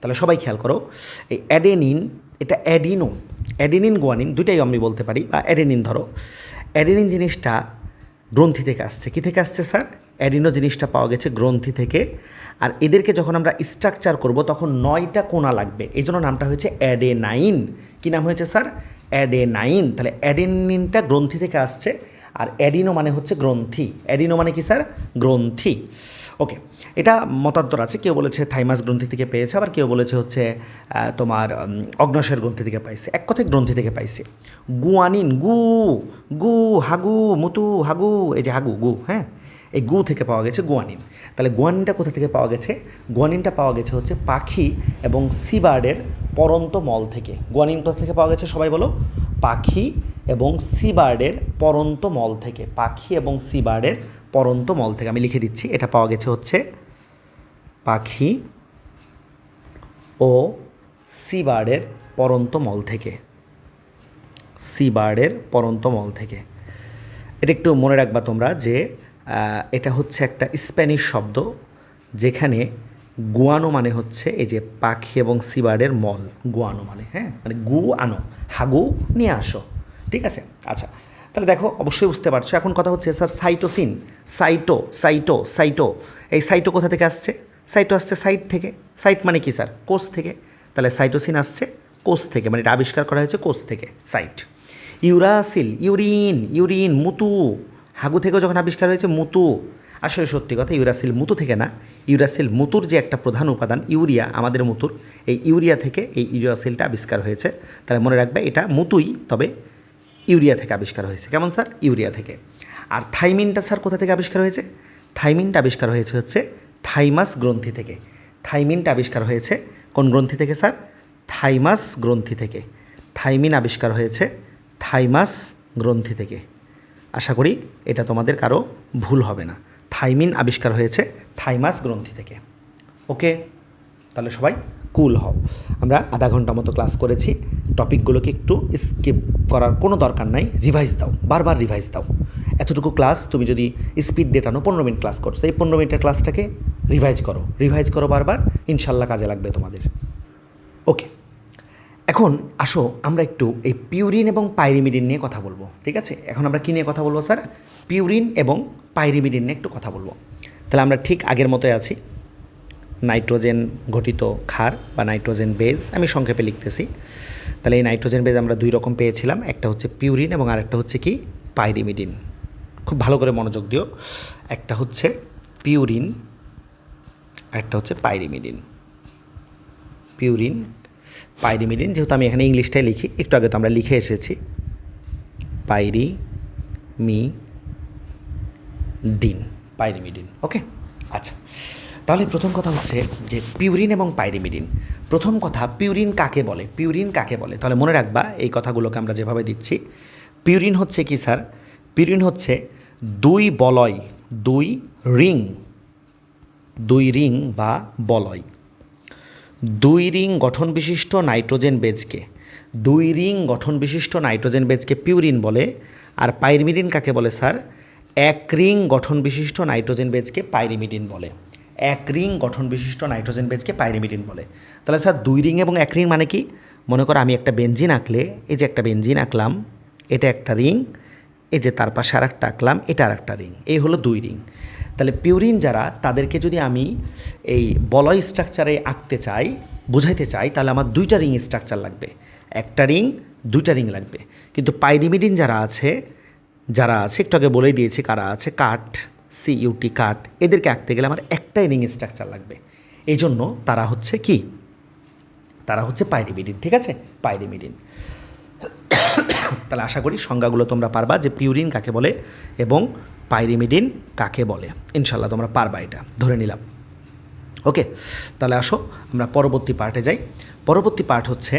তাহলে সবাই খেয়াল করো, এই অ্যাডেনিন, এটা অ্যাডিনো, অ্যাডেনিন গুয়ানিন দুইটাই আমি বলতে পারি, বা অ্যাডেনিন ধরো। অ্যাডেনিন জিনিসটা গ্রন্থি থেকে আসছে। কী থেকে আসছে স্যার? অ্যাডিনো জিনিসটা পাওয়া গেছে গ্রন্থি থেকে। আর এদেরকে যখন আমরা স্ট্রাকচার করব তখন 9টা কোণা লাগবে, এই জন্য নামটা হয়েছে অ্যাডেনাইন। কী নাম হয়েছে স্যার? অ্যাডেনাইন। তাহলে অ্যাডেনিনটা গ্রন্থি থেকে আসছে, আর অ্যাডিনো মানে হচ্ছে গ্রন্থি। অ্যাডিনো মানে কি স্যার? গ্রন্থি। ওকে, এটা মতান্তর আছে, কেউ বলেছে থাইমাস গ্রন্থি থেকে পেয়েছে, আবার কেউ বলেছে হচ্ছে তোমার অগ্ন্যাশয়ের গ্রন্থি থেকে পাইছে। এক কথায় গ্রন্থি থেকে পাইছে। গুয়ানিন, গু গু হাগু মুতু হাগু, এই যে হাগু গু, হ্যাঁ, এই গু থেকে পাওয়া গেছে গুয়ানিন। তাহলে গুয়ানিনটা কোথা থেকে পাওয়া গেছে? গুয়ানিনটা পাওয়া গেছে হচ্ছে পাখি এবং সিবার্ডের পরন্ত মল থেকে। গুয়ানিন কোথা থেকে পাওয়া গেছে সবাই বলো? পাখি এবং সিবার্ডের পরন্ত মল থেকে। পাখি এবং সিবার্ডের পরন্ত মল থেকে, আমি লিখে দিচ্ছি, এটা পাওয়া গেছে হচ্ছে পাখি ও সিবার্ডের পরন্ত মল থেকে। সিবার্ডের পরন্ত মল থেকে। এটা একটু মনে রাখবা তোমরা যে এটা হচ্ছে একটা স্প্যানিশ শব্দ, যেখানে গুয়ানো মানে হচ্ছে এই যে পাখি এবং সিবার্ডের মল, গুয়ানো মানে, হ্যাঁ, মানে গু আনো, হাগু নিয়ে আসো, ঠিক আছে। আচ্ছা, তাহলে দেখো অবশ্যই বুঝতে পারছো। এখন কথা হচ্ছে স্যার সাইটোসিন, সাইটো, এই সাইটো কোথা থেকে আসছে? সাইটো আসছে সাইট থেকে। সাইট মানে কি স্যার? কোষ থেকে। তাহলে সাইটোসিন আসছে কোষ থেকে, মানে এটা আবিষ্কার করা হয়েছে কোষ থেকে, সাইট। ইউরাসিল, ইউরিন মুতু, হাগু থেকেও যখন আবিষ্কার হয়েছে মুতু। আসলে সত্যি কথা, ইউরাসিল মুতু থেকে না, ইউরাসিল মুতুর যে একটা প্রধান উপাদান ইউরিয়া, আমাদের মুতুর, এই ইউরিয়া থেকে এই ইউরাসিলটা আবিষ্কার হয়েছে। তাহলে মনে রাখবে এটা মুতুই, তবে ইউরিয়া থেকে আবিষ্কার হয়েছে। কেমন স্যার? ইউরিয়া থেকে। আর থাইমিনটা স্যার কোথা থেকে আবিষ্কার হয়েছে? থাইমিনটা আবিষ্কার হয়েছে হচ্ছে থাইমাস গ্রন্থি থেকে। থাইমিনটা আবিষ্কার হয়েছে কোন গ্রন্থি থেকে স্যার? থাইমাস গ্রন্থি থেকে। থাইমিন আবিষ্কার হয়েছে থাইমাস গ্রন্থি থেকে। আশা করি এটা তোমাদের কারো ভুল হবে না। থাইমিন আবিষ্কার হয়েছে থাইমাস গ্রন্থি থেকে। ওকে, তাহলে সবাই কুল হও। আমরা আধা ঘন্টা মতো ক্লাস করেছি। টপিকগুলোকে একটু স্কিপ করার কোনো দরকার নাই, রিভাইজ দাও, বারবার রিভাইজ দাও। এতটুকু ক্লাস তুমি যদি স্পিড দিয়ে টানো, 15 মিনিট ক্লাস করছো, এই 15 মিনিটের ক্লাসটাকে রিভাইজ করো বারবার, ইনশাল্লাহ কাজে লাগবে তোমাদের। ওকে, এখন আসো আমরা একটু এই পিউরিন এবং পাইরিমিডিন নিয়ে কথা বলবো, ঠিক আছে? এখন আমরা কী নিয়ে কথা বলবো স্যার? পিউরিন এবং পাইরিমিডিন নিয়ে একটু কথা বলবো। তাহলে আমরা ঠিক আগের মতোই আছি। নাইট্রোজেন ঘটিত ক্ষার বা নাইট্রোজেন বেজ, আমি সংক্ষেপে লিখতেছি। তাহলে এই নাইট্রোজেন বেজ আমরা দুই রকম পেয়েছিলাম, একটা হচ্ছে পিউরিন এবং আরেকটা হচ্ছে কি? পাইরিমিডিন। খুব ভালো করে মনোযোগ দিও। একটা হচ্ছে পিউরিন, আরেকটা হচ্ছে পাইরিমিডিন। পিউরিন, পাইরিমিডিন, যেহেতু আমি এখানে ইংলিশটাই লিখি, একটু আগে তো আমরা লিখে এসেছি পাইরিমিডিন। ওকে, আচ্ছা, তাহলে প্রথম কথা হচ্ছে যে পিউরিন এবং পাইরিমিডিন। প্রথম কথা, পিউরিন কাকে বলে? তাহলে মনে রাখবা এই কথাগুলোকে আমরা যেভাবে দিচ্ছি। পিউরিন হচ্ছে কি স্যার? পিউরিন হচ্ছে দুই বলয়, দুই রিং বা বলয়, দুই রিং গঠন বিশিষ্ট নাইট্রোজেন বেজকে পিউরিন বলে। আর পাইরিমিডিন কাকে বলে স্যার? এক রিং গঠন বিশিষ্ট নাইট্রোজেন বেজকে পাইরিমিডিন বলে। তাহলে স্যার দুই রিং এবং এক রিং মানে কি? মনে করো আমি একটা বেঞ্জিন আঁকলে, এই যে একটা বেঞ্জিন আঁকলাম, এটা একটা রিং, এই যে তার পাশে আর একটা আঁকলাম, এটা আর একটা রিং, এই হলো দুই রিং। তাহলে পিউরিন যারা, তাদেরকে যদি আমি এই বলয় স্ট্রাকচারে আঁকতে চাই, বুঝাইতে চাই, তাহলে আমার দুইটা রিং স্ট্রাকচার লাগবে, একটা রিং, দুইটা রিং লাগবে। কিন্তু পাইরিমিডিন যারা আছে একটু আগে বলেই দিয়েছি কারা আছে, CUT, এদেরকে আঁকতে গেলে আমার একটাই রিং স্ট্রাকচার লাগবে। এই জন্য তারা হচ্ছে কি? তারা হচ্ছে পাইরিমিডিন, ঠিক আছে? পাইরিমিডিন। তাহলে আশা করি সংজ্ঞাগুলো তোমরা পারবা, যে পিউরিন কাকে বলে এবং পাইরিমিডিন কাকে বলে। ইনশাল্লাহ তোমরা পারবা, এটা ধরে নিলাম। ওকে, তাহলে আসো আমরা পরবর্তী পার্টে যাই। পরবর্তী পার্ট হচ্ছে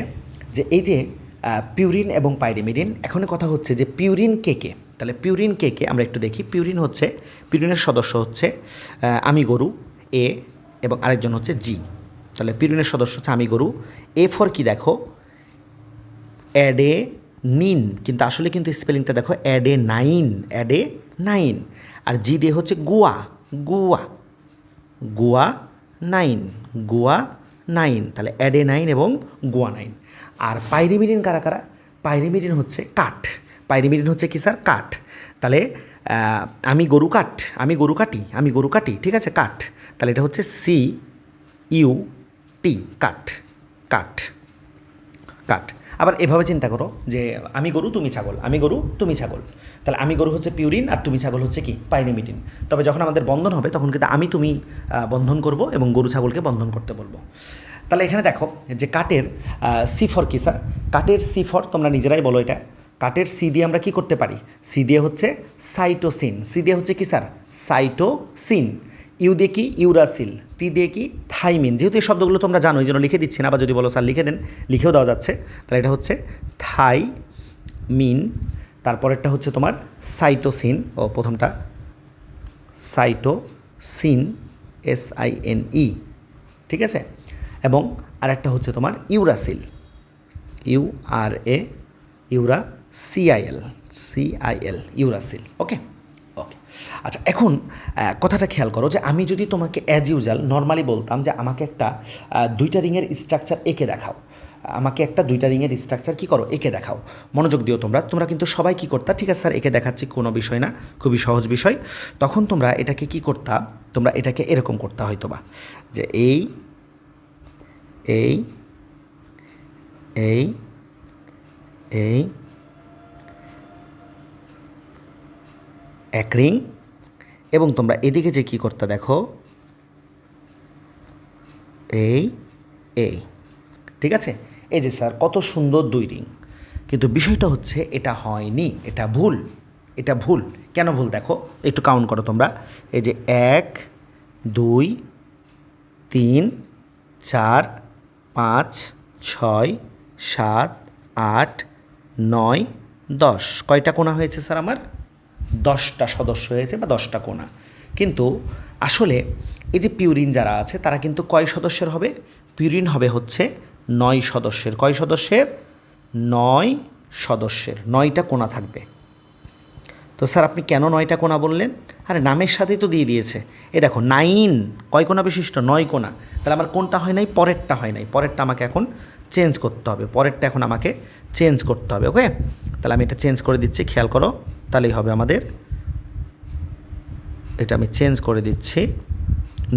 যে এই যে পিউরিন এবং পাইরিমিডিন। এখন কথা হচ্ছে যে পিউরিন কে কে? তাহলে পিউরিন কে কে আমরা একটু দেখি। পিউরিনের সদস্য হচ্ছে আমি গরু, এ, এবং আরেকজন হচ্ছে জি। তাহলে পিউরিনের সদস্য হচ্ছে আমি গরু। এ ফর কি দেখো? অ্যাডেনিন, কিন্তু আসলে কিন্তু স্পেলিংটা দেখো অ্যাডেনাইন। আর জি দিয়ে হচ্ছে গুয়ানাইন। তাহলে অ্যাডেনাইন এবং গুয়ানাইন। আর পাইরিমিডিন কারা? পাইরিমিডিন হচ্ছে কাঠ। পাইরিমিডিন হচ্ছে কি স্যার? কাঠ। তাহলে আমি গরু কাটি, ঠিক আছে, কাঠ। তাহলে এটা হচ্ছে CUT, কাঠ। আবার এভাবে চিন্তা করো যে আমি গরু তুমি ছাগল, তাহলে আমি গরু হচ্ছে পিউরিন আর তুমি ছাগল হচ্ছে কি? পাইরিমিডিন। তবে যখন আমাদের বন্ধন হবে তখন কিন্তু আমি তুমি বন্ধন করব এবং গরু ছাগলকে বন্ধন করতে বলবো। তাহলে এখানে দেখো যে কাঠের সি ফর কি স্যার? কাঠের সি ফর তোমরা নিজেরাই বলো এটা। কাঠের সি দিয়ে আমরা কি করতে পারি? সি দিয়ে হচ্ছে সাইটোসিন। সি দিয়ে হচ্ছে কি স্যার? সাইটোসিন। ইউ দিয়ে কি? ইউরাসিল। টি দিয়ে কি? থাইমিন। যেহেতু এই শব্দগুলো তোমরা জানো, এই জন্য লিখে দিচ্ছি না, বা যদি বলো স্যার লিখে দেন, লিখেও দেওয়া যাচ্ছে। তাহলে এটা হচ্ছে থাইমিন। তারপরেরটা হচ্ছে তোমার সাইটোসিন, প্রথমটা সাইটোসিন, SINE, ঠিক আছে। এবং আরেকটা হচ্ছে তোমার ইউরাসিল, URACIL, ইউরাসিল। ওকে, ওকে, আচ্ছা এখন কথাটা খেয়াল করো যে আমি যদি তোমাকে অ্যাজ ইউজাল নর্মালি বলতাম যে আমাকে একটা দুইটা রিংয়ের স্ট্রাকচার এঁকে দেখাও, আমাকে একটা দুইটা রিংয়ের স্ট্রাকচার কী করো এঁকে দেখাও, মনোযোগ দিও তোমরা, তোমরা কিন্তু সবাই কী করতা, ঠিক আছে স্যার এঁকে দেখাচ্ছি, কোনো বিষয় না, খুবই সহজ বিষয়। তখন তোমরা এটাকে কী করতা, তোমরা এটাকে এরকম করতা হয়তো বা, যে এই এই এই এই এক রিং, এবং তোমরা এদিকে যে কী করতে দেখো এই এই, ঠিক আছে, এই যে স্যার কত সুন্দর দুই রিং, কিন্তু বিষয়টা হচ্ছে এটা হয়নি, এটা ভুল, এটা ভুল। কেন ভুল দেখো, একটু কাউন্ট করো তোমরা, এই যে 1 2 3 4 5 6 7 8 9 10, কয়টা কোণা হয়েছে স্যার আমার, 10টা সদস্য হয়েছে বা 10টা কোণা। কিন্তু আসলে এই যে পিউরিন যারা আছে তারা কিন্তু কয় সদস্যের হবে, পিউরিন হবে হচ্ছে 9 সদস্যের, কয় সদস্যের, 9 সদস্যের, 9টা কোণা থাকবে। তো স্যার আপনি কেন 9টা কোণা বললেন, আরে নামের সাথেই তো দিয়ে দিয়েছে, এ দেখো 9, কয় কোণা বিশিষ্ট, 9 কোণা, তাহলে আমার কোনটা হয় নাই, পরেরটা হয় নাই, পরেরটা আমাকে এখন চেঞ্জ করতে হবে, পরেরটা এখন আমাকে চেঞ্জ করতে হবে। ওকে, তাহলে আমি এটা চেঞ্জ করে দিচ্ছি, খেয়াল করো, তাহলেই হবে আমাদের, এটা আমি চেঞ্জ করে দিচ্ছি,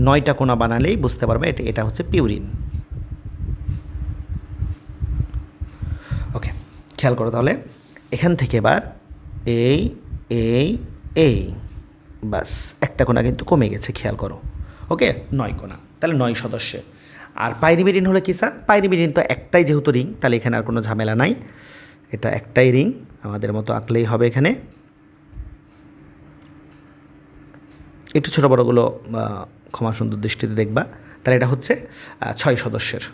9টা কোণা বানালেই বুঝতে পারবে এটা এটা হচ্ছে পিউরিন। ওকে, খেয়াল করো তাহলে, এখান থেকে এবার এই এই এই, বাস একটা কোণা কিন্তু কমে গেছে, খেয়াল করো। ওকে, 9 কোণা, তাহলে 9 সদস্যের। আর পাইরিমিডিন হলে কি স্যার, পাইরিমিডিন তো একটাই যেহেতু রিং, তাহলে এখানে আর কোনো ঝামেলা নাই, এটা একটাই রিং, আমাদের মতো আঁকলেই হবে। এখানে একটু ছোটো বড়োগুলো ক্ষমা সুন্দর দৃষ্টিতে দেখবা। তাহলে এটা হচ্ছে 6 সদস্যের,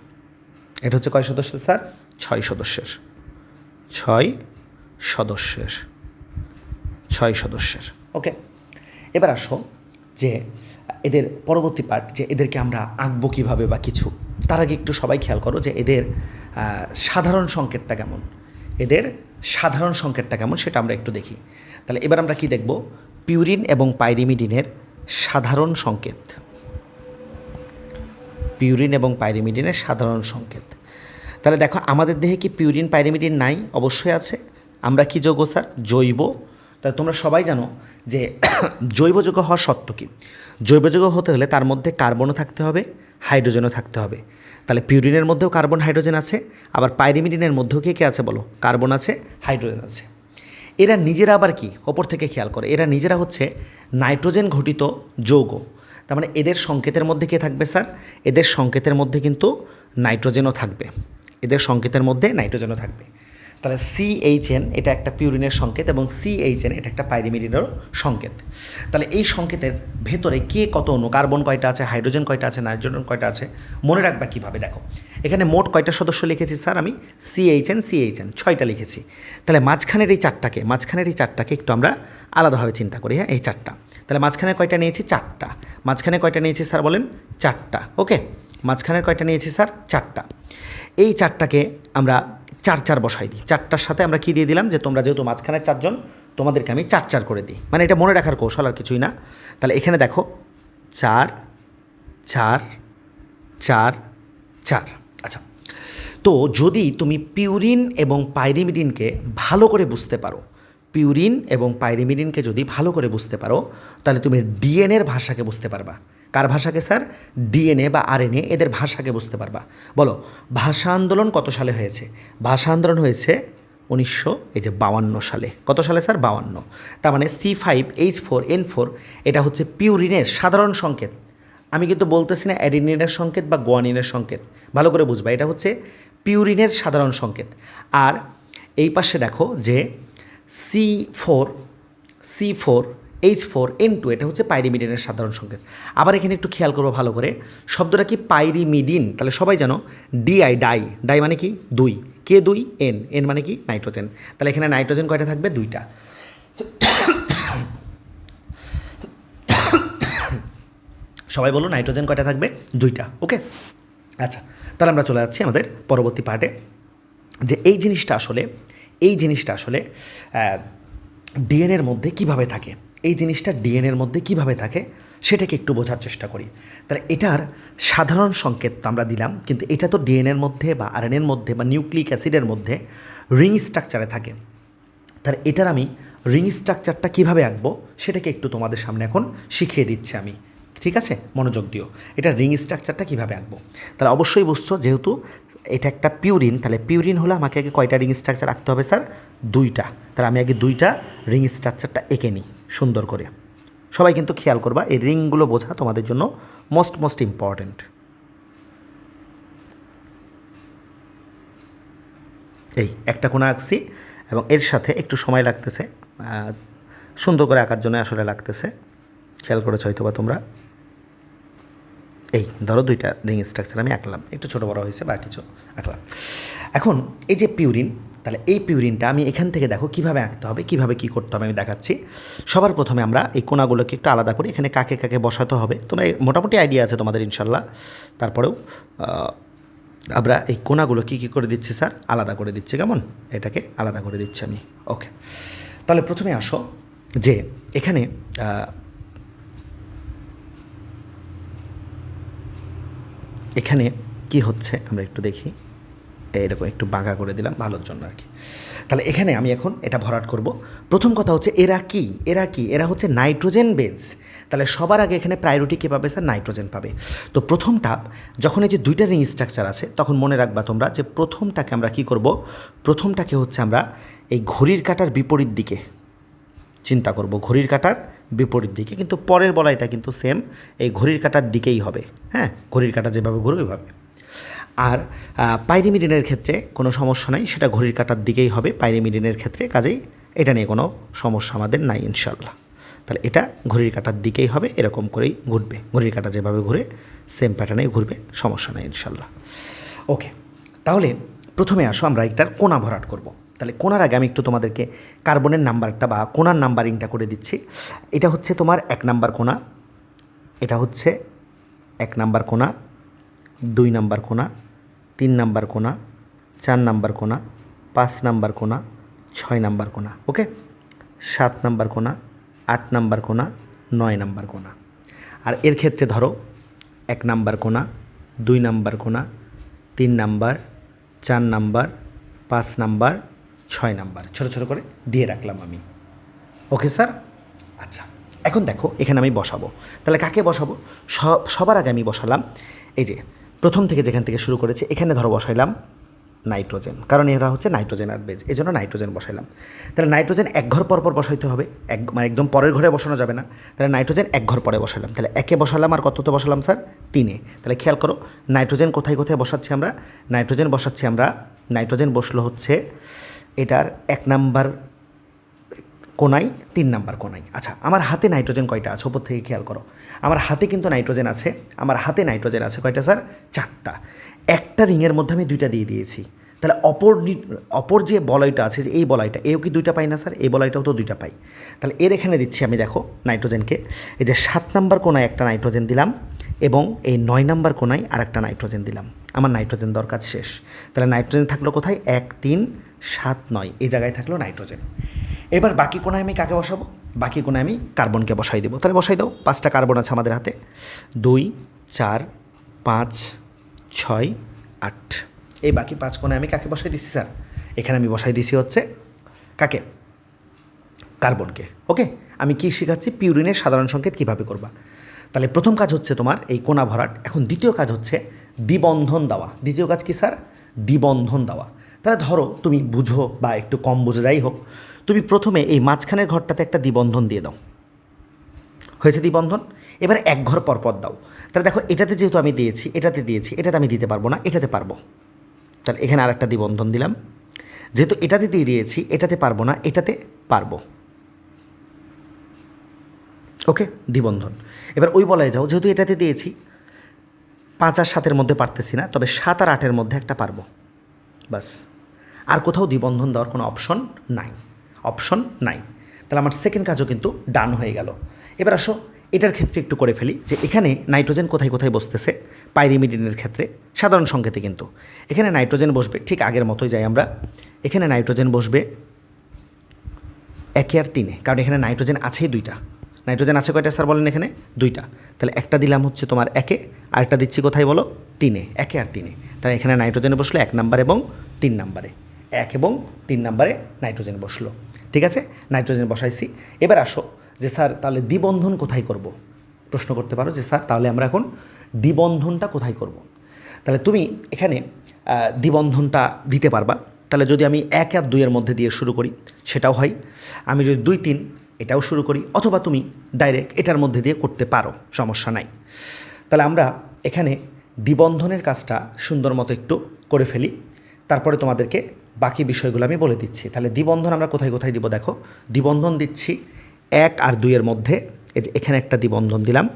এটা হচ্ছে কয় সদস্যের স্যার, 6 সদস্যের, 6 সদস্যের, 6 সদস্যের। ওকে, এবার আসো যে এদের পরবর্তী পার্ট, যে এদেরকে আমরা আঁকবো কীভাবে বা কিছু, তার আগে একটু সবাই খেয়াল করো যে এদের সাধারণ সংকেতটা কেমন, এদের সাধারণ সংকেতটা কেমন সেটা আমরা একটু দেখি। তাহলে এবার আমরা কি দেখব, পিউরিন এবং পাইরিমিডিনের সাধারণ সংকেত, পিউরিন এবং পাইরিমিডিনের সাধারণ সংকেত। তাহলে দেখো আমাদের দেহে কি পিউরিন পাইরিমিডিন নাই, অবশ্যই আছে। আমরা কি যৌগ স্যার, জৈব। তাহলে তোমরা সবাই জানো যে জৈব যৌগ হওয়ার সত্য কী, জৈব যৌগ হতে হলে তার মধ্যে কার্বনও থাকতে হবে, হাইড্রোজেনও থাকতে হবে। তাহলে পিউরিনের মধ্যেও কার্বন হাইড্রোজেন আছে, আবার পাইরিমিডিনের মধ্যেও কে কে আছে বলো, কার্বন আছে, হাইড্রোজেন আছে। এরা নিজেরা আবার কি, ওপর থেকে খেয়াল করে, এরা নিজেরা হচ্ছে নাইট্রোজেন ঘটিত যৌগ। তার মানে এদের সংকেতের মধ্যে কে থাকবে স্যার, এদের সংকেতের মধ্যে কিন্তু নাইট্রোজেনও থাকবে, এদের সংকেতের মধ্যে নাইট্রোজেনও থাকবে। তাহলে CHN এটা একটা পিউরিনের সংকেত এবং CHN এটা একটা পাইরিমিডিনেরও সংকেত। তাহলে এই সংকেতের ভেতরে কে কত অণু, কার্বন কয়টা আছে, হাইড্রোজেন কয়টা আছে, নাইট্রোজেন কয়টা আছে, মনে রাখবা কীভাবে, দেখো এখানে মোট কয়টা সদস্য লিখেছি স্যার আমি, CHN 6টা লিখেছি। তাহলে মাঝখানের এই চারটাকে একটু আমরা আলাদাভাবে চিন্তা করি, হ্যাঁ এই 4টা, তাহলে মাঝখানে কয়টা নিয়েছি, 4টা, মাঝখানে কয়টা নিয়েছি স্যার বলেন, 4টা। ওকে, মাঝখানের কয়টা নিয়েছি স্যার, 4টা। এই 4টাকে আমরা 4 বসাই দিই, 4টার সাথে আমরা কী দিয়ে দিলাম, যে তোমরা যেহেতু মাঝখানে 4 জন, তোমাদেরকে আমি 4 করে দিই, মানে এটা মনে রাখার কৌশল আর কিছুই না। তাহলে এখানে দেখো 4 4 4 4। আচ্ছা, তো যদি তুমি পিউরিন এবং পাইরিমিডিনকে ভালো করে বুঝতে পারো, পিউরিন এবং পাইরিমিডিনকে যদি ভালো করে বুঝতে পারো, তাহলে তুমি ডিএনএর ভাষাকে বুঝতে পারবা। কার ভাষাকে স্যার, ডিএনএ বা আরএনএ, এদের ভাষাকে বুঝতে পারবা। বলো ভাষা আন্দোলন কত সালে হয়েছে, ভাষা আন্দোলন হয়েছে 1952 সালে। কত সালে স্যার, 52। তার মানে C5H4N4 এটা হচ্ছে পিউরিনের সাধারণ সংকেত। আমি কিন্তু বলতেছি না অ্যাডিনিনের সংকেত বা গুয়ানিনের সংকেত, ভালো করে বুঝবা, এটা হচ্ছে পিউরিনের সাধারণ সংকেত। আর এই পাশে দেখো যে C4H4N2 এটা হচ্ছে পাইরিমিডিনের সাধারণ সংকেত। আবার এখানে একটু খেয়াল করবো ভালো করে, শব্দটা কি পাইরিমিডিন, তাহলে সবাই জানো DI, ডাই মানে কি 2, কে 2, N মানে কি নাইট্রোজেন, তাহলে এখানে নাইট্রোজেন কয়টা থাকবে, 2টা। সবাই বলো নাইট্রোজেন কয়টা থাকবে, 2টা। ওকে, আচ্ছা, তাহলে আমরা চলে যাচ্ছি আমাদের পরবর্তী পার্টে, যে এই জিনিসটা আসলে ডিএনএর মধ্যে কিভাবে থাকে, এই জিনিসটা ডিএনএর মধ্যে কিভাবে থাকে সেটাকে একটু বোঝার চেষ্টা করি। তাহলে এটার সাধারণ সংকেত তো আমরা দিলাম, কিন্তু এটা তো ডিএনএর মধ্যে বা আরএনএর মধ্যে বা নিউক্লিক অ্যাসিডের মধ্যে রিং স্ট্রাকচারে থাকে। তাহলে এটার আমি রিং স্ট্রাকচারটা কীভাবে আঁকবো সেটাকে একটু তোমাদের সামনে এখন শিখিয়ে দিচ্ছি আমি, ঠিক আছে? মনোযোগ দিও। এটা রিং স্ট্রাকচারটা কীভাবে আঁকবো। তাহলে অবশ্যই বুঝছো, যেহেতু এটা একটা পিউরিন, তাহলে পিউরিন হলে আমাকে আগে কয়টা রিং স্ট্রাকচার আঁকতে হবে স্যার? 2টা। তাহলে আমি আগে 2টা রিং স্ট্রাকচারটা এঁকে নিই সুন্দর করে। সবাই কিন্তু খেয়াল করবা, এই রিংগুলো বোঝা তোমাদের জন্য মোস্ট ইম্পর্ট্যান্ট। এই একটা কোণা আঁকছি এবং এর সাথে একটু সময় লাগতেছে, সুন্দর করে আঁকার জন্য আসলে লাগতেছে, খেয়াল করেছো হয়তো বা তোমরা। এই ধরো 2টা রিং স্ট্রাকচার আমি আঁকলাম, একটু ছোটো বড়ো হয়েছে বা কিছু আঁকলাম। এখন এই যে পিউরিন, তাহলে এই পিউরিনটা আমি এখান থেকে দেখো কীভাবে আঁকতে হবে, কীভাবে কী করতে হবে আমি দেখাচ্ছি। সবার প্রথমে আমরা এই কোণাগুলোকে একটু আলাদা করি, এখানে কাকে কাকে বসাতে হবে তোমরা মোটামুটি আইডিয়া আছে তোমাদের ইনশাল্লাহ। তারপরেও আমরা এই কোণাগুলো কী কী করে দিচ্ছি স্যার? আলাদা করে দিচ্ছি, কেমন? এটাকে আলাদা করে দিচ্ছি আমি। ওকে, তাহলে প্রথমে আসো যে এখানে এখানে কি হচ্ছে আমরা একটু দেখি। এরকম একটু বাঁকা করে দিলাম ভালোর জন্য আর কি। তাহলে এখানে আমি এখন এটা ভরাট করব। প্রথম কথা হচ্ছে এরা কি, এরা হচ্ছে নাইট্রোজেন বেজ। তাহলে সবার আগে এখানে প্রায়োরিটি কে পাবে স্যার? নাইট্রোজেন পাবে। তো প্রথমটা যখন এই যে 2টা রিং স্ট্রাকচার আছে তখন মনে রাখবা তোমরা যে প্রথমটাকে আমরা কি করব, প্রথমটাকে হচ্ছে আমরা এই ঘড়ির কাঁটার বিপরীত দিকে চিন্তা করব, ঘড়ির কাঁটার বিপরীত দিকে, কিন্তু পরের বলাইটা কিন্তু সেম এই ঘড়ির কাঁটার দিকেই হবে। হ্যাঁ, ঘড়ির কাঁটা যেভাবে ঘুরে ওইভাবে। আর পাইরিমিডিনের ক্ষেত্রে কোনো সমস্যা নাই, সেটা ঘড়ির কাঁটার দিকেই হবে পাইরিমিডিনের ক্ষেত্রে, কাজেই এটা নিয়ে কোনো সমস্যা আমাদের নাই ইনশাল্লাহ। তাহলে এটা ঘড়ির কাঁটার দিকেই হবে, এরকম করেই ঘুরবে, ঘড়ির কাঁটা যেভাবে ঘুরে সেম প্যাটার্নেই ঘুরবে, সমস্যা নাই ইনশাল্লাহ। ওকে, তাহলে প্রথমে আসো আমরা একটার কোণা ভরাট করব। তাহলে কোণার আগে আমি একটু তোমাদেরকে কার্বনের নাম্বারটা বা কোণার নাম্বারিংটা করে দিচ্ছি। এটা হচ্ছে তোমার 1 নাম্বার কোণা, এটা হচ্ছে 1 নাম্বার কোণা, 2 নাম্বার কোণা, 3 নাম্বার কোণা, 4 নাম্বার কোণা, 5 নাম্বার কোণা, 6 নাম্বার কোণা, ওকে, 7 নাম্বার কোণা, 8 নাম্বার কোণা, 9 নাম্বার কোণা। আর এর ক্ষেত্রে ধরো 1 নাম্বার কোণা, 2 নাম্বার কোণা, 3 নাম্বার, 4 নাম্বার, 5 নাম্বার, 6 নাম্বার ছোটো ছোটো করে দিয়ে রাখলাম আমি। ওকে স্যার, আচ্ছা এখন দেখো এখানে আমি বসাবো। তাহলে কাকে বসাবো? সবার আগে আমি বসালাম এই যে প্রথম থেকে যেখান থেকে শুরু করেছি এখানে ধরো বসাইলাম নাইট্রোজেন, কারণ এরা হচ্ছে নাইট্রোজেন আর বেজ, এই জন্য নাইট্রোজেন বসাইলাম। তাহলে নাইট্রোজেন 1 ঘর পর পর বসাইতে হবে, মানে একদম পরের ঘরে বসানো যাবে না। তাহলে নাইট্রোজেন 1 ঘর পরে বসালাম। তাহলে 1-এ বসালাম আর কততে বসালাম স্যার? 3-এ। তাহলে খেয়াল করো নাইট্রোজেন কোথায় কোথায় বসাচ্ছি আমরা? নাইট্রোজেন বসলো হচ্ছে এটার 1 নাম্বার কোনায়, 3 নাম্বার কোনায়। আচ্ছা, আমার হাতে নাইট্রোজেন কয়টা আছে ওপর থেকে খেয়াল করো। আমার হাতে কিন্তু নাইট্রোজেন আছে, নাইট্রোজেন আছে কয়টা স্যার? 4টা। একটা রিংয়ের মধ্যে আমি 2টা দিয়ে দিয়েছি। তাহলে অপর যে বলয়টা আছে, যে এই বলয়টা, এও কি 2টা পাই না স্যার? এই বলয়টাও তো 2টা পাই। তাহলে এর এখানে দিচ্ছি আমি, দেখো নাইট্রোজেনকে, এই যে 7 নাম্বার কোনায় একটা নাইট্রোজেন দিলাম এবং এই 9 নাম্বার কোনায় আর একটা নাইট্রোজেন দিলাম। আমার নাইট্রোজেন দরকার শেষ। তাহলে নাইট্রোজেন থাকলো কোথায়? 1, 3, 7, 9 এই জায়গায় থাকলো নাইট্রোজেন। এবার বাকি কোণায় আমি কাকে বসাবো? বাকি কোণায় আমি কার্বনকে বসাই দেবো। তাহলে বসাই দাও, 5টা কার্বন আছে আমাদের হাতে, 2, 4, 5, 6, 8। এই বাকি 5 কোণায় আমি কাকে বসাই দিচ্ছি স্যার? এখানে আমি বসাই দিছি হচ্ছে কাকে? কার্বনকে। ওকে, আমি কি শেখাচ্ছি? পিউরিনের সাধারণ সংকেত কীভাবে করবা। তাহলে প্রথম কাজ হচ্ছে তোমার এই কোণা ভরাট। এখন দ্বিতীয় কাজ হচ্ছে দ্বিবন্ধন দেওয়া। দ্বিতীয় কাজ কি স্যার? দ্বিবন্ধন দেওয়া। তাহলে ধরো তুমি বুঝো বা একটু কম বুঝো, যাই হোক, তুমি প্রথমে এই মাঝখানের ঘরটাতে একটা দ্বিবন্ধন দিয়ে দাও। হয়েছে দ্বিবন্ধন? এবার 1 ঘর পর দাও। তাহলে দেখো এটাতে যেহেতু আমি দিয়েছি, এটাতে আমি দিতে পারবো না, এটাতে পারবো। তাহলে এখানে আরেকটা দ্বিবন্ধন দিলাম। যেহেতু এটাতে দিয়ে দিয়েছি, এটাতে পারবো না, এটাতে পারবো। ওকে, দ্বিবন্ধন। এবার ওই বলায় যাও, যেহেতু এটাতে দিয়েছি 5 আর 7-এর মধ্যে পারতেছি না, তবে 7 আর 8-এর মধ্যে একটা পারবো, বাস। আর কোথাও দ্বিবন্ধন দেওয়ার কোনো অপশন নাই। তাহলে আমার সেকেন্ড কাজও কিন্তু ডান হয়ে গেল। এবার আসো এটার ক্ষেত্রে একটু করে ফেলি, যে এখানে নাইট্রোজেন কোথায় কোথায় বসতেছে পাইরিমিডিনের ক্ষেত্রে সাধারণ সংকেতে, কিন্তু এখানে নাইট্রোজেন বসবে ঠিক আগের মতোই যাই আমরা। এখানে নাইট্রোজেন বসবে 1 আর 3-এ, কারণ এখানে নাইট্রোজেন আছেই 2টা। নাইট্রোজেন আছে কয়টা স্যার বলেন এখানে? 2টা। তাহলে একটা দিলাম হচ্ছে তোমার 1-এ, আরেকটা দিচ্ছি কোথায় বলো? 3-এ, 1-এ আর 3-এ। তাহলে এখানে নাইট্রোজেনে বসলো 1 নাম্বার এবং 3 নাম্বারে, 1 এবং 3 নাম্বারে নাইট্রোজেন বসলো। ঠিক আছে, নাইট্রোজেন বসাইছি। এবার আসো যে স্যার তাহলে দ্বিবন্ধন কোথায় করব? প্রশ্ন করতে পারো যে স্যার তাহলে আমরা এখন দ্বিবন্ধনটা কোথায় করব? তাহলে তুমি এখানে দ্বিবন্ধনটা দিতে পারবা। তাহলে যদি আমি 1 আর 2 এর মধ্যে দিয়ে শুরু করি সেটাও হয়, আমি যদি 2-3 এটাও শুরু করি, অথবা তুমি ডাইরেক্ট এটার মধ্যে দিয়ে করতে পারো, সমস্যা নাই। তাহলে আমরা এখানে দ্বিবন্ধনের কাজটা সুন্দর মতো একটু করে ফেলি, তারপরে তোমাদেরকে বাকি বিষয়গুলো আমি বলে দিচ্ছি। তাহলে দ্বিবন্ধন আমরা কোথায় কোথায় দিব দেখো। দ্বিবন্ধন দিচ্ছি 1 আর 2 এর মধ্যে, এই যে এখানে একটা দ্বিবন্ধন দিলাম।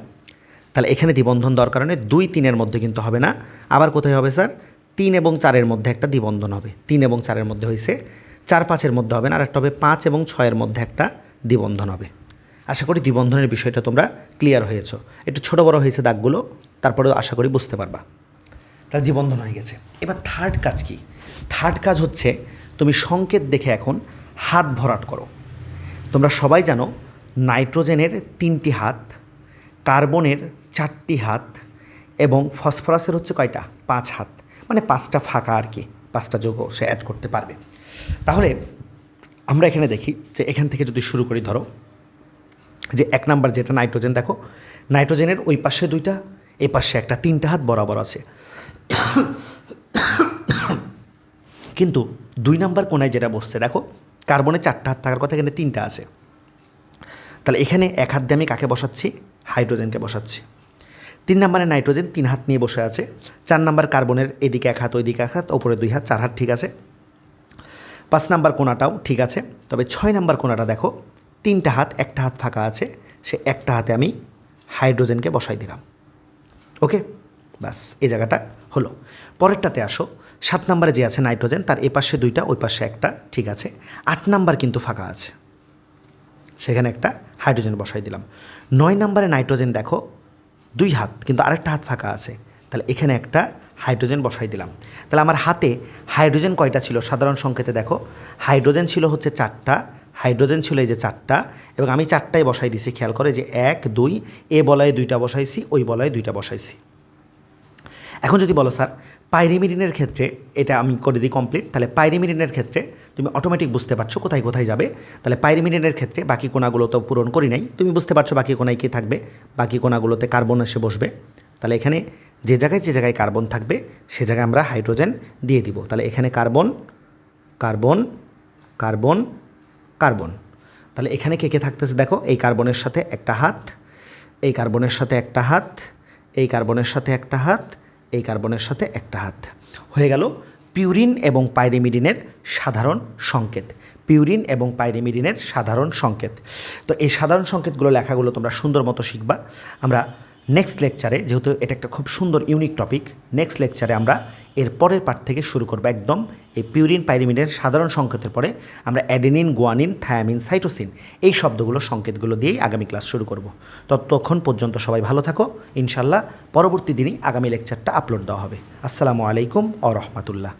তাহলে এখানে দ্বিবন্ধন দেওয়ার কারণে 2-3-এর মধ্যে কিন্তু হবে না, আবার কোথায় হবে স্যার? 3 এবং 4-এর মধ্যে একটা দ্বিবন্ধন হবে। 3 এবং 4-এর মধ্যে হয়েছে, 4-5-এর মধ্যে হবে না, আর একটা হবে 5 এবং 6-এর মধ্যে একটা দ্বিবন্ধন হবে। আশা করি দ্বিবন্ধনের বিষয়টা তোমরা ক্লিয়ার হয়েছ। একটু ছোটো বড়ো হয়েছে দাগগুলো, তারপরেও আশা করি বুঝতে পারবা। তাহলে দ্বিবন্ধন হয়ে গেছে। এবার থার্ড কাজ কি? থার্ড কাজ হচ্ছে তুমি সংকেত দেখে এখন হাত ভরাট করো। তোমরা সবাই জানো নাইট্রোজেনের 3টি হাত, কার্বনের 4টি হাত এবং ফসফরাসের হচ্ছে কয়টা? 5 হাত, মানে 5টা ফাঁকা আর কি, 5টা যোগও সে অ্যাড করতে পারবে। তাহলে আমরা এখানে দেখি যে এখান থেকে যদি শুরু করি, ধরো যে 1 নাম্বার যেটা নাইট্রোজেন, দেখো নাইট্রোজেনের ওই পাশে 2টা, এই পাশে একটা, 3টা হাত বরাবর আছে। কিন্তু 2 নাম্বার কোনায় যেটা বসছে দেখো, কার্বনে 4টা হাত থাকার কথা, এখানে 3টা আছে। তাহলে এখানে 1 হাত দিয়ে আমি কাকে বসাচ্ছি? হাইড্রোজেনকে বসাচ্ছি। 3 নাম্বারে নাইট্রোজেন 3 হাত নিয়ে বসে আছে। 4 নাম্বার কার্বনের এদিকে 1 হাত, ওইদিকে 1 হাত, ওপরে 2 হাত, 4 হাত, ঠিক আছে। 5 নাম্বার কোনাটাও ঠিক আছে। তবে 6 নাম্বার কোনাটা দেখো, 3টা হাত, 1টা হাত ফাঁকা আছে, সে 1টা হাতে আমি হাইড্রোজেনকে বসাই দিলাম। ওকে, বাস এই জায়গাটা হলো। পরেরটাতে আসো, 7 নাম্বারে যে আছে নাইট্রোজেন, তার এ পাশে 2টা, ওই পাশে 1টা, ঠিক আছে। 8 নাম্বার কিন্তু ফাঁকা আছে, সেখানে একটা হাইড্রোজেন বসাই দিলাম। 9 নাম্বারে নাইট্রোজেন দেখো 2 হাত, কিন্তু আরেকটা হাত ফাঁকা আছে, তাহলে এখানে একটা হাইড্রোজেন বসাই দিলাম। তাহলে আমার হাতে হাইড্রোজেন কয়টা ছিল? সাধারণ সংকেতে দেখো হাইড্রোজেন ছিল হচ্ছে 4টা, হাইড্রোজেন ছিল এই যে 4টা, এবং আমি 4টাই বসাই দিছি। খেয়াল করে যে 1, 2, এ বলয়ে 2টা বসাইছি, ওই বলয়ে 2টা বসাইছি। এখন যদি বলো স্যার পাইরিমিডিনের ক্ষেত্রে, এটা আমি করে দিই কমপ্লিট। তাহলে পাইরিমিডিনের ক্ষেত্রে তুমি অটোমেটিক বুঝতে পারছো কোথায় কোথায় যাবে। তাহলে পাইরিমিডিনের ক্ষেত্রে বাকি কোণাগুলো তো পূরণ করি নাই, তুমি বুঝতে পারছো বাকি কোণায় কী থাকবে। বাকি কোণাগুলোতে কার্বন এসে বসবে। তাহলে এখানে যে জায়গায় কার্বন থাকবে সে জায়গায় আমরা হাইড্রোজেন দিয়ে দিব। তাহলে এখানে কার্বন, কার্বন, কার্বন, কার্বন। তাহলে এখানে কে কে থাকতেছে দেখো, এই কার্বনের সাথে একটা হাত, এই কার্বনের সাথে একটা হাত, এই কার্বনের সাথে একটা হাত, এই কার্বনের সাথে একটা হাত। হয়ে গেল পিউরিন এবং পাইরিমিডিনের সাধারণ সংকেত। পিউরিন এবং পাইরিমিডিনের সাধারণ সংকেত। তো এই সাধারণ সংকেতগুলো লেখাগুলো তোমরা সুন্দর মতো শিখবা। আমরা নেক্সট লেকচারে, যেহেতু এটা একটা খুব সুন্দর ইউনিক টপিক, নেক্সট লেকচারে আমরা এর পরের পার্ট থেকে শুরু করবো। একদম এই পিউরিন পাইরিমিডিনের সাধারণ সংকেতের পরে আমরা অ্যাডেনিন, গুয়ানিন, থায়ামিন, সাইটোসিন এই শব্দগুলো, সংকেতগুলো দিয়েই আগামী ক্লাস শুরু করব। ততক্ষণ পর্যন্ত সবাই ভালো থাকো। ইনশাল্লাহ পরবর্তী দিনই আগামী লেকচারটা আপলোড দেওয়া হবে। আসসালামু আলাইকুম ওয়া রাহমাতুল্লাহ।